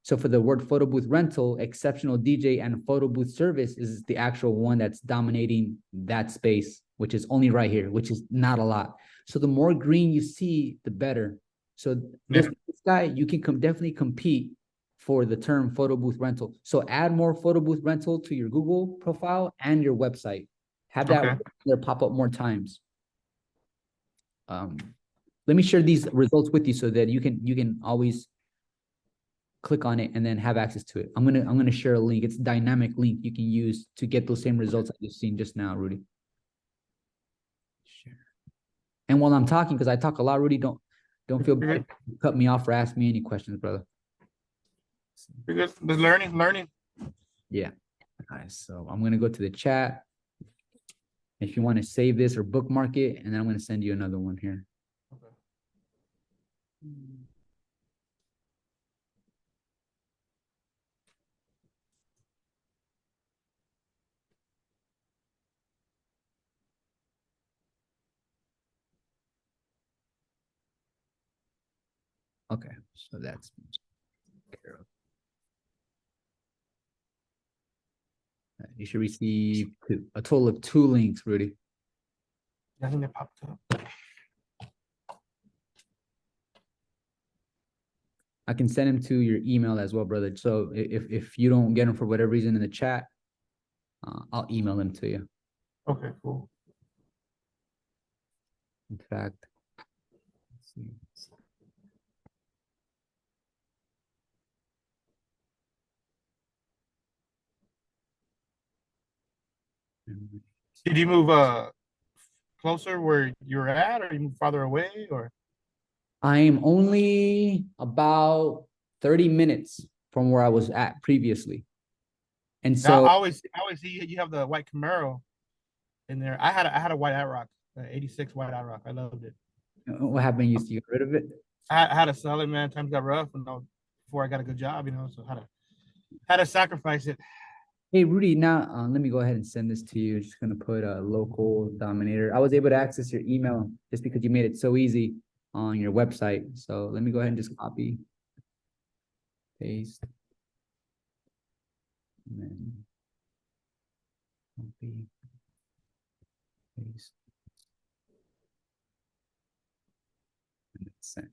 So for the word photo booth rental, exceptional DJ and photo booth service is the actual one that's dominating that space, which is only right here, which is not a lot. So the more green you see, the better. So this guy, you can definitely compete for the term photo booth rental. So add more photo booth rental to your Google profile and your website. Have that there pop up more times. Let me share these results with you so that you can always click on it and then have access to it. I'm gonna share a link. It's a dynamic link you can use to get those same results that you've seen just now, Rudy. Share. And while I'm talking, because I talk a lot, Rudy, don't feel bad. Cut me off or ask me any questions, brother. You're good. Just learning. Yeah. All right. So I'm gonna go to the chat. If you want to save this or bookmark it, and then I'm gonna send you another one here. Okay, so that's you should receive a total of 2 links, Rudy. I think they popped up. I can send them to your email as well, brother. So if you don't get them for whatever reason in the chat, I'll email them to you. Okay, cool. In fact, let's see. Did you move closer where you're at, or you move farther away, or? I am only about 30 minutes from where I was at previously. And so I always see you have the white Camaro in there. I had a white IROC, 86 white IROC. I loved it. What happened? You get rid of it? I had to sell it, man. Times got rough, and before I got a good job, so had to sacrifice it. Hey, Rudy, now let me go ahead and send this to you. Just going to put a local dominator. I was able to access your email just because you made it so easy on your website. So let me go ahead and just copy, paste, and then copy, paste, and then send.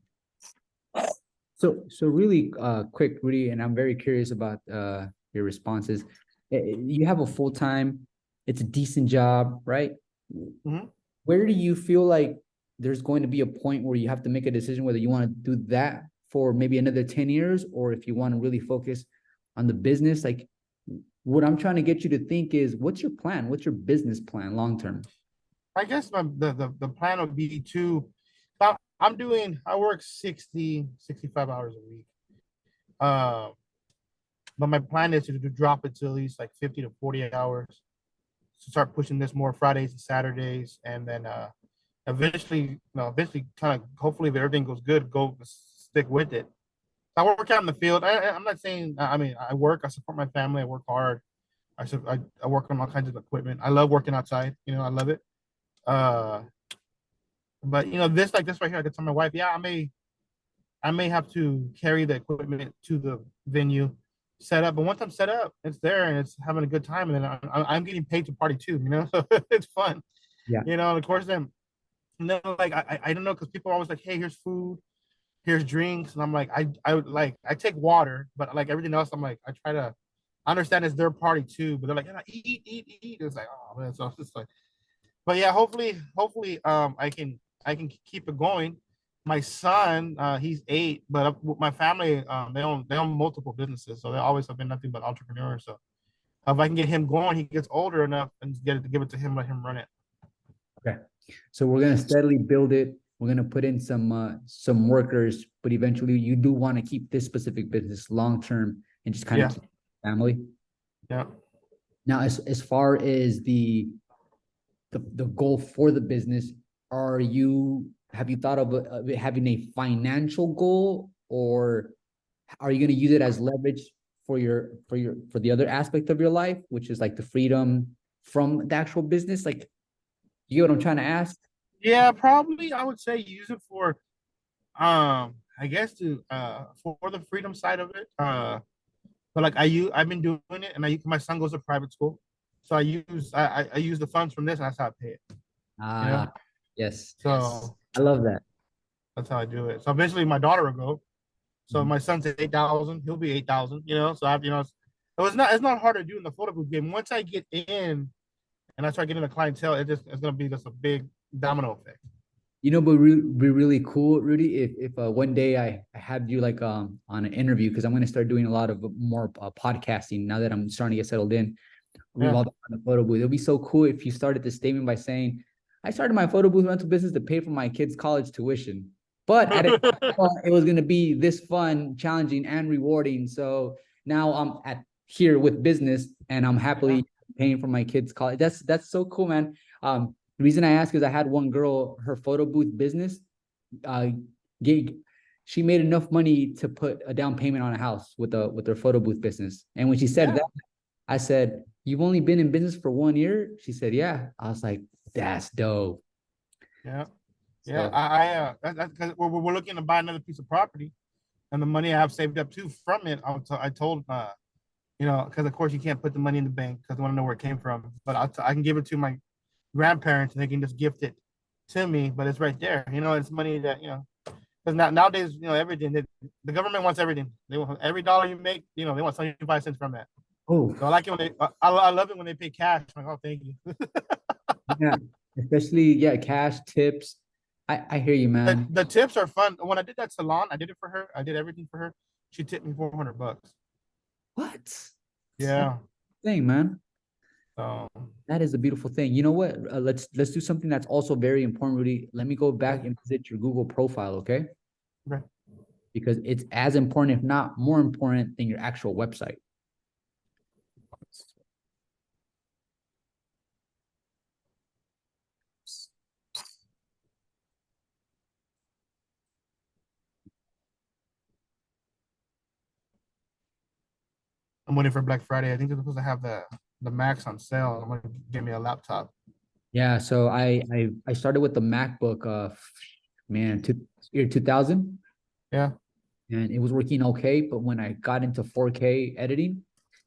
So really quick, Rudy, and I'm very curious about your responses. You have a full-time, it's a decent job, right? Mm-hmm. Where do you feel like there's going to be a point where you have to make a decision whether you want to do that for maybe another 10 years, or if you want to really focus on the business? Like, what I'm trying to get you to think is, what's your plan? What's your business plan long-term? I guess the plan would be I work 60, 65 hours a week. But my plan is to drop it to at least like 50 to 40 hours start pushing this more Fridays and Saturdays, and then eventually kind of hopefully if everything goes good, go stick with it. I work out in the field. I'm not saying, I mean, I work, I support my family, I work hard. I work on all kinds of equipment. I love working outside. I love it. Uh, but this right here, I could tell my wife, yeah, I may have to carry the equipment to the venue, set up. But once I'm set up, it's there and it's having a good time. And then I'm getting paid to party too, so it's fun. Yeah. And of course, then, like, I don't know, because people are always like, hey, here's food, here's drinks. And I'm like, I take water, but like everything else, I'm like, I try to understand it's their party too. But they're like, yeah, eat. It's like, oh man. So it's just like, but yeah, hopefully, I can keep it going. My son, he's 8, but my family, they own multiple businesses, so they always have been nothing but entrepreneurs. So if I can get him going, he gets older enough and give it to him, let him run it. Okay. So we're gonna steadily build it. We're gonna put in some workers, but eventually you do want to keep this specific business long term and just kind of keep family. Yeah. Now, as far as the goal for the business, have you thought of having a financial goal, or are you going to use it as leverage for the other aspect of your life, which is like the freedom from the actual business? Like, you know what I'm trying to ask? Yeah, probably I would say use it for I guess to for the freedom side of it. But like I've been doing it, and my son goes to private school, so I use the funds from this, and that's how I pay it. You know, Yes. so I love that. that's how I do it. So eventually, my daughter will go. So Mhm. my son's 8,000, he'll be 8,000. So it's not hard to do in the photo booth game. Once I get in and I start getting the clientele, it's gonna be just a big domino effect. But be really cool, Rudy, if one day I had you like on an interview, because I'm going to start doing a lot of more podcasting now that I'm starting to get settled in. Yeah. Revolved around the photo booth. It'll be so cool if you started the statement by saying, "I started my photo booth rental business to pay for my kids' college tuition, but at a it was going to be this fun, challenging, and rewarding. So now I'm at here with business, and I'm happily paying for my kids' college." That's so cool, man. The reason I ask is I had one girl, her photo booth business, gig. She made enough money to put a down payment on a house with her photo booth business. And when she said that, I said, "You've only been in business for 1 year?" She said, "Yeah." I was like, "That's dope." Yeah. Yeah. So That's because we're looking to buy another piece of property, and the money I have saved up too from it. I told because of course you can't put the money in the bank because I want to know where it came from. But I can give it to my grandparents and they can just gift it to me. But it's right there. It's money that because nowadays everything the government wants everything. They want every dollar you make. They want 75 cents from that. oh So I like it when I love it when they pay cash. I'm like, oh, thank you. yeah, especially cash tips. I hear you, the, man. the tips are fun. When I did that salon, I did it for her. I did everything for her. She tipped me $400. What? That's Yeah. the thing, man. So That is a beautiful thing. You know what? Let's do something that's also very important, Rudy. Let me go back and visit your Google profile, okay? okay. Because it's as important, if not more important, than your actual website. I'm waiting for Black Friday. I think they're supposed to have the Max on sale. I'm gonna get me a laptop. Yeah, so I started with the MacBook man, year 2000, Yeah. and it was working okay, but when I got into 4K editing,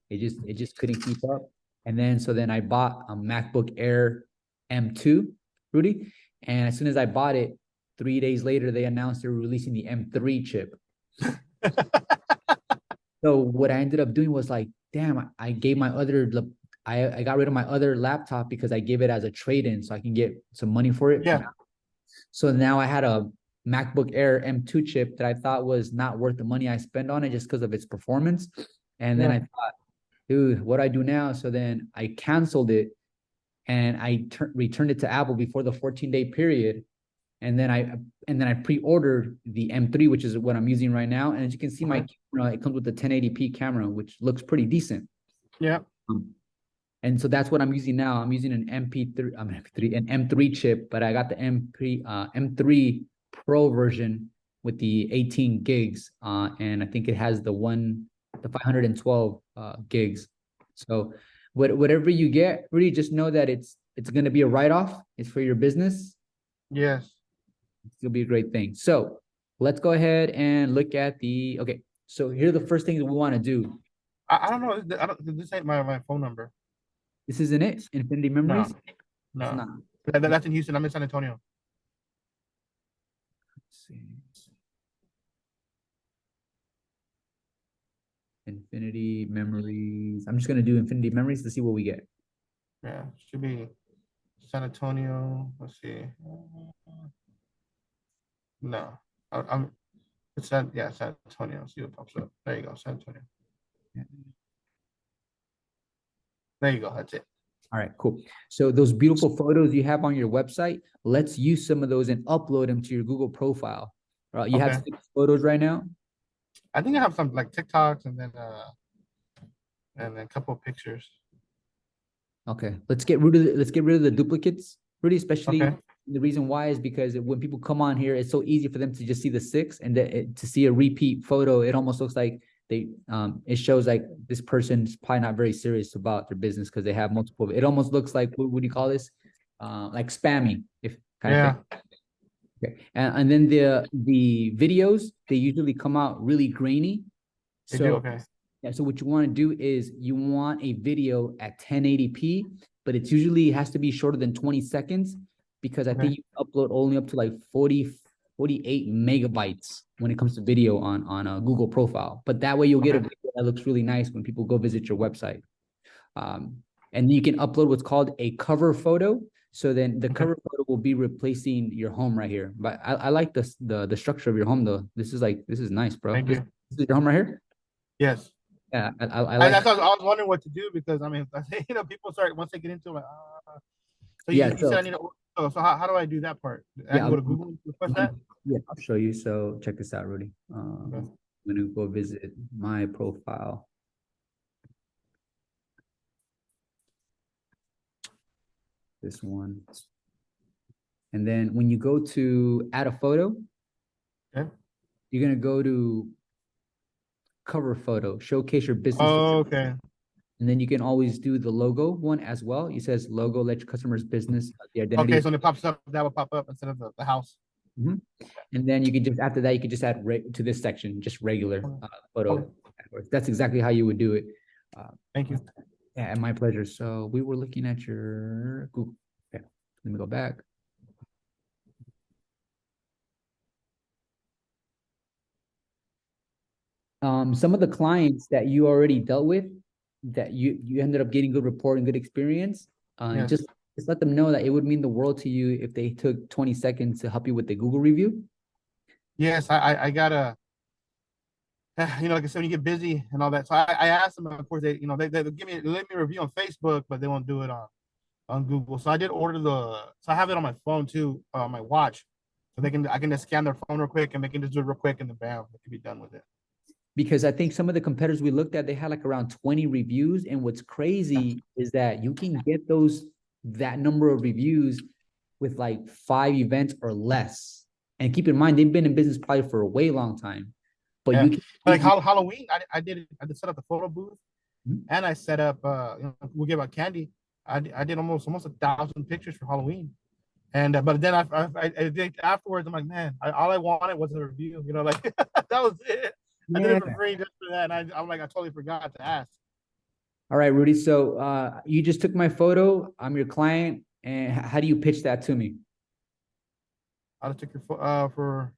it just couldn't keep up. And then I bought a MacBook Air M2, Rudy, and as soon as I bought it, 3 days later they announced they were releasing the M3 chip. So what I ended up doing was like, damn, I gave my other I got rid of my other laptop because I gave it as a trade-in so I can get some money for it. Yeah. So now I had a MacBook Air M2 chip that I thought was not worth the money I spent on it just because of its performance. And then I thought, dude, what do I do now? So then I canceled it and I returned it to Apple before the 14-day period. And then I pre-ordered the M3, which is what I'm using right now. And as you can see, my camera, it comes with the 1080p camera, which looks pretty decent. Yeah. Um, And so that's what I'm using now. I'm using an an M3 chip, but I got the M3 Pro version with the 18 gigs. And I think it has the 512 gigs. So whatever you get, really just know that it's going to be a write-off. It's for your business. Yes. It's going to be a great thing. So let's go ahead and look at okay. So here are the first things we want to do. I don't know. This ain't my phone number. This isn't it? Infinity Memories? No. It's not. That's in Houston. I'm in San Antonio. Let's see. Infinity Memories. I'm just going to do Infinity Memories to see what we get. Yeah, should be San Antonio. Let's see. No, it's San Antonio. See what pops up. There you go, San Antonio. Yeah. There you go. That's it. All right, cool. So those beautiful photos you have on your website, let's use some of those and upload them to your Google profile. You have 6 photos right now? I think I have some like TikToks and then a couple of pictures. Okay, let's get rid of the duplicates, Rudy, especially the reason why is because when people come on here, it's so easy for them to just see the 6 and to see a repeat photo. It almost looks like it shows like this person's probably not very serious about their business because they have multiple. It almost looks like, what do you call this? Like spammy, if kind of thing. Okay, and then the videos, they usually come out really grainy. So yeah, so what you want to do is you want a video at 1080p, but it usually has to be shorter than 20 seconds because I think you upload only up to like 48 megabytes when it comes to video on a Google profile. But that way you'll get a video that looks really nice when people go visit your website. And you can upload what's called a cover photo. So then the cover photo will be replacing your home right here. But I like the structure of your home though. This is nice, bro. Thank you. This is your home right here? Yes. Yeah, I like. I was wondering what to do because I mean, people start once they get into it. So you said I need to. So how do I do that part? I can go to Google and request that. Yeah, I'll show you. So check this out, Rudy. I'm gonna go visit my profile. This one, and then when you go to add a photo, you're gonna go to cover photo, showcase your business. And then you can always do the logo one as well. It says logo, let your customer's business, the identity. Okay, so when it pops up, that will pop up instead of the house. And then you can just, after that, you can just add to this section, just regular photo. That's exactly how you would do it. Thank you. Yeah, and my pleasure. So we were looking at your Google. Okay, let me go back. Some of the clients that you already dealt with, that you ended up getting good rapport and good experience, just let them know that it would mean the world to you if they took 20 seconds to help you with the Google review. Yes, I gotta, like I said, when you get busy and all that. So I asked them, of course, they let me a review on Facebook, but they won't do it on Google. So I did order so I have it on my phone too, my watch, so I can just scan their phone real quick and they can just do it real quick and then bam, they can be done with it. Because I think some of the competitors we looked at, they had like around 20 reviews. And what's crazy is that you can get that number of reviews with like 5 events or less. And keep in mind, they've been in business probably for a way long time. But you can, like Halloween, I did set up the photo booth and I set up, we'll give out candy. I did almost 1,000 pictures for Halloween. And but then I did afterwards, I'm like, man, all I wanted was a review, like that was it. I did it for free just for that. And I'm like, I totally forgot to ask. All right, Rudy. So you just took my photo. I'm your client. And how do you pitch that to me? I just took your photo for,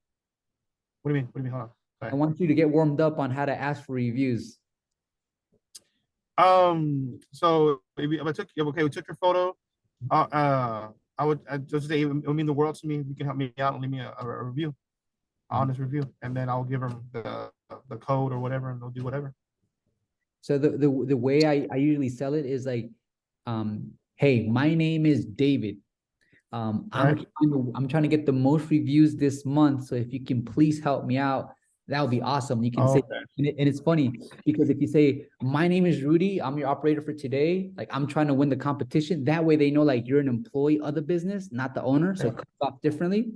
what do you mean? Hold on. Sorry. I want you to get warmed up on how to ask for reviews. So we took your photo. I would just say it would mean the world to me. You can help me out and leave me a review, honest review, and then I'll give them the code or whatever, and they'll do whatever. So the way I usually sell it is like, hey, my name is David. I'm trying to get the most reviews this month. So if you can please help me out, That would be awesome. You can Oh, say, okay. and it's funny because if you say, my name is Rudy, I'm your operator for today, like I'm trying to win the competition. That way they know like you're an employee of the business, not the owner. So it comes off differently.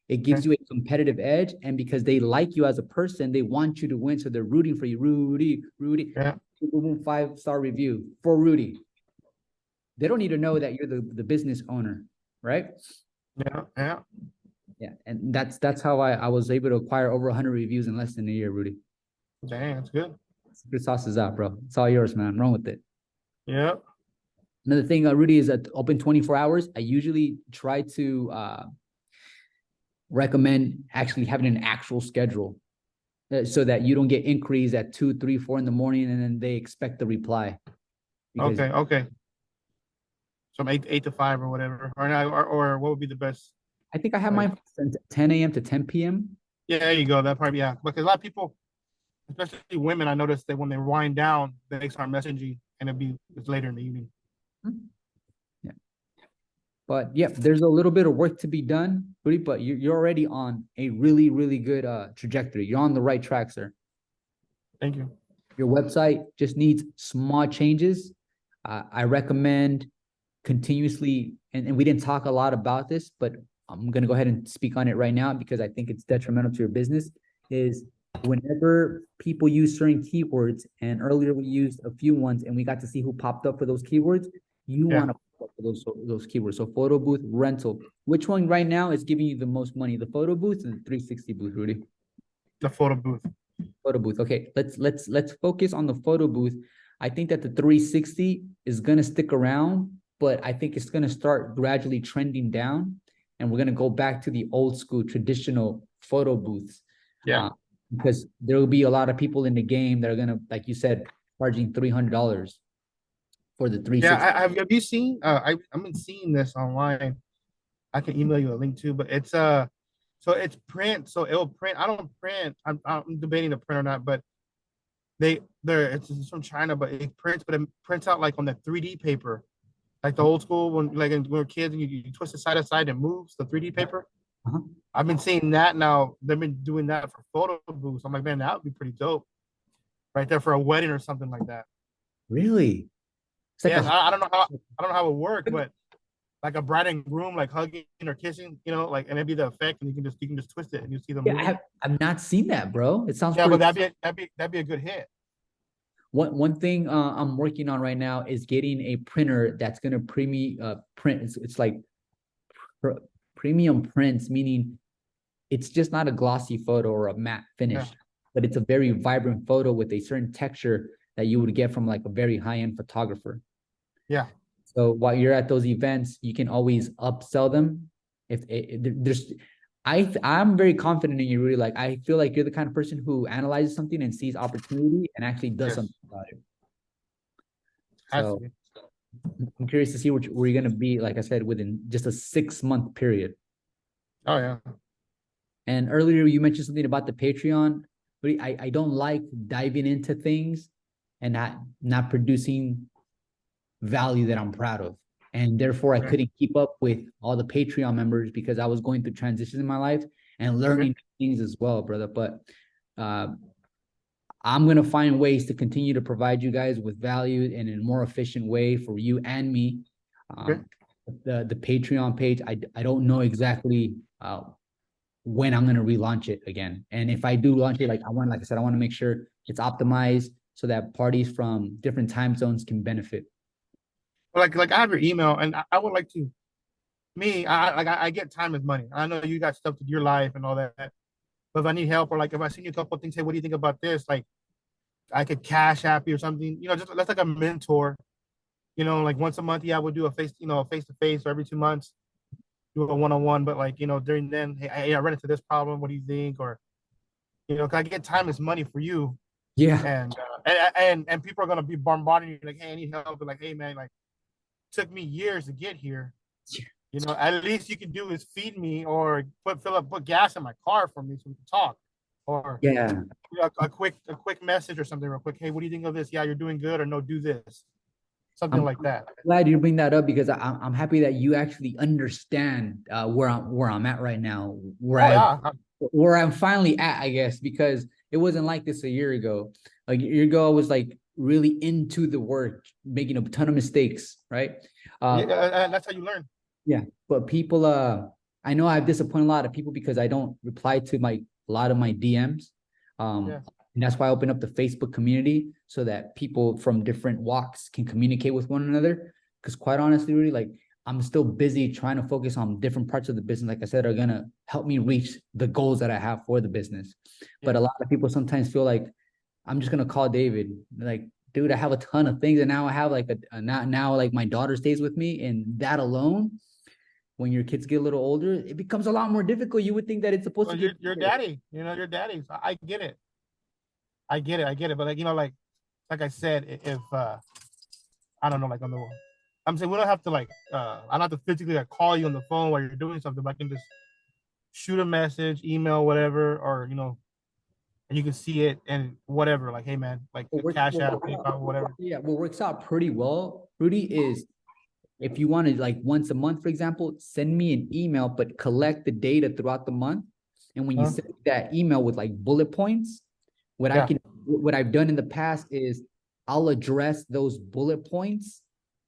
It gives you a competitive edge. And because they like you as a person, they want you to win. So they're rooting for you. Rudy, Rudy. Yeah. 5-star review for Rudy. They don't need to know that you're the business owner, right? Yeah. Yeah. Yeah. And that's how I was able to acquire over 100 reviews in less than a year, Rudy. Dang, that's good. Secret sauce is out, bro. It's all yours, man. Run with it. Yeah. Another thing, Rudy, is open 24 hours. I usually try to recommend actually having an actual schedule so that you don't get inquiries at 2, 3, 4 in the morning and then they expect the reply. Because Okay. Okay. From eight to five or whatever, or what would be the best? I think I have Like, mine from 10 a.m. to 10 p.m. yeah, there you go. That probably, yeah, because a lot of people, especially women, I noticed that when they wind down, they start messaging, and it's later in the evening. Yeah. But yeah, there's a little bit of work to be done, Rudy, but you're already on a really, really good trajectory. You're on the right track, sir. Thank you. Your website just needs small changes. I recommend continuously, and we didn't talk a lot about this, but I'm going to go ahead and speak on it right now because I think it's detrimental to your business, is whenever people use certain keywords, and earlier we used a few ones and we got to see who popped up for those keywords, you Yeah. want to pop up for those keywords. So photo booth, rental. Which one right now is giving you the most money? The photo booth and the 360 booth, Rudy? The photo booth. Photo booth. Okay, let's focus on the photo booth. I think that the 360 is gonna stick around, but I think it's gonna start gradually trending down, and we're gonna go back to the old school traditional photo booths. Yeah. Because there will be a lot of people in the game that are gonna, like you said, charging $300 for the 360. Yeah. Have you seen? I've been seeing this online. I can email you a link too, but so it's print. So it'll print. I don't print. I'm debating to print or not, but it's from China, but it prints out like on the 3D paper, like the old school when when we were kids and you twist it side to side and moves the 3D paper. Uh-huh. I've been seeing that now. They've been doing that for photo booths. I'm like, man, that would be pretty dope, right there for a wedding or something like that. Really? It's like Yes, I don't know how it would work, but like a bride and groom like hugging or kissing, like, and it'd be the effect, and you can just twist it and you see them moving. I've not seen that, bro. It sounds Yeah, pretty. but that'd be a good hit. One thing I'm working on right now is getting a printer that's gonna print. It's like premium prints, meaning it's just not a glossy photo or a matte finish, but it's a very vibrant photo with a certain texture that you would get from like a very high-end photographer. Yeah. So while you're at those events, you can always upsell them. I'm very confident in you, really. Like, I feel like you're the kind of person who analyzes something and sees opportunity and actually does something about it. So I'm curious to see where you're going to be, like I said, within just a 6-month period. Oh, yeah. And earlier you mentioned something about the Patreon, but I don't like diving into things and not producing value that I'm proud of. And therefore I couldn't keep up with all the Patreon members because I was going through transitions in my life and learning things as well, brother. But I'm going to find ways to continue to provide you guys with value in a more efficient way for you and me. The Patreon page, I don't know exactly when I'm going to relaunch it again. And if I do launch it, like I said, I want to make sure it's optimized so that parties from different time zones can benefit. Like I have your email, and I would like to. I get time is money. I know you got stuff to your life and all that, but if I need help or like if I send you a couple of things, hey, what do you think about this? Like, I could cash app you or something. Just that's like a mentor. Like once a month, yeah, I would do a face to face, or every 2 months, do a one-on-one. But like during then, hey, I ran into this problem. What do you think? Or cause I get time is money for you. Yeah. And people are gonna be bombarding you like, hey, I need help. But like, hey, man, like, took me years to get here. At least you can do is feed me or put gas in my car for me so we can talk. Or a quick message or something real quick. Hey, what do you think of this? Yeah, you're doing good, or no, do this. Something like that. Glad you bring that up because I'm happy that you actually understand where I'm at right now. where I'm finally at, I guess, because it wasn't like this a year ago. Like a year ago, I was like really into the work, making a ton of mistakes, right? Yeah, Uh, and that's how you learn. yeah, but people, I know I've disappointed a lot of people because I don't reply to a lot of my DMs. Yeah. And that's why I open up the Facebook community so that people from different walks can communicate with one another. Because quite honestly, really, like I'm still busy trying to focus on different parts of the business, like I said, are gonna help me reach the goals that I have for the business. But a Yes. lot of people sometimes feel like I'm just gonna call David. Like, dude, I have a ton of things, and now I have like now like my daughter stays with me, and that alone, when your kids get a little older, it becomes a lot more difficult. You would think that it's supposed Well, to get your better. daddy, your daddy. So I get it. I get it. I get it. But like, like I said, if I don't know, like on the, I'm saying we don't have to like, I don't have to physically like call you on the phone while you're doing something. But I can just shoot a message, email, whatever, or and you can see it and whatever. Like, hey man, like What works, Cash what App, works PayPal, whatever. yeah, what works out pretty well, Rudy, is if you want to like once a month, for example, send me an email, but collect the data throughout the month. And when you Huh? send that email with like bullet points, Yeah, what I've done in the past is I'll address those bullet points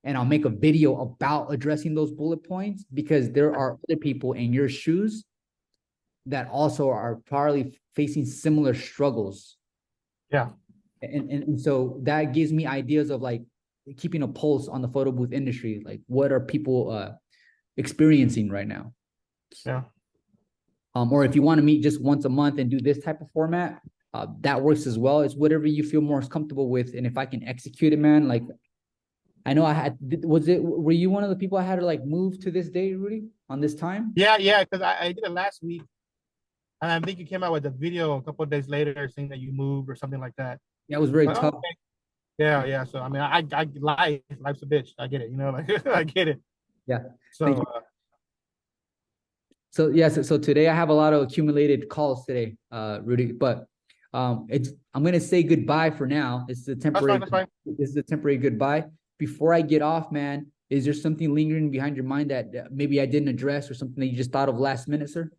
and I'll make a video about addressing those bullet points because there are other people in your shoes that also are probably facing similar struggles. yeah, And so that gives me ideas of like keeping a pulse on the photo booth industry. Like what are people experiencing right now? yeah. Or if you want to meet just once a month and do this type of format, that works as well. It's whatever you feel more comfortable with. And if I can execute it, man, like I know were you one of the people I had to like move to this day, Rudy, on this time? Yeah, because I did it last week, and I think you came out with a video a couple of days later saying that you moved or something like that. Yeah, it was very But oh, tough. okay. Yeah. So I mean, I life's a bitch. I get it. Like I get it. Yeah. So Thank you. So yeah, so today I have a lot of accumulated calls today, Rudy, but it's I'm gonna say goodbye for now. that's fine. That's fine. This is a temporary goodbye. Before I get off, man, is there something lingering behind your mind that maybe I didn't address or something that you just thought of last minute, sir?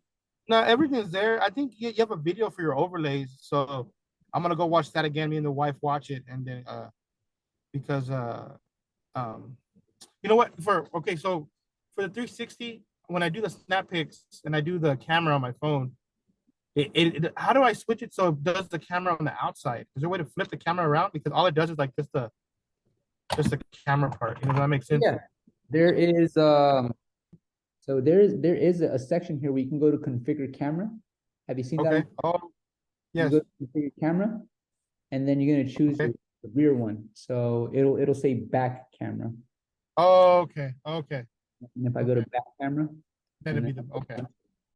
No, everything's there. I think you have a video for your overlays, so I'm gonna go watch that again. Me and the wife watch it, and then because um you know what for okay so for the 360 when I do the snap pics and I do the camera on my phone, how do I switch it so it does the camera on the outside? Is there a way to flip the camera around? Because all it does is like just the camera part. Does that make sense? Yeah, there is there is a section here where you can go to configure camera. Have you seen that? Okay. Oh, You go yes. to configure camera, and then you're gonna choose Okay. the rear one. So it'll say back camera. Oh, okay. Okay. And if I go to Okay. back camera, That'd and be then the okay.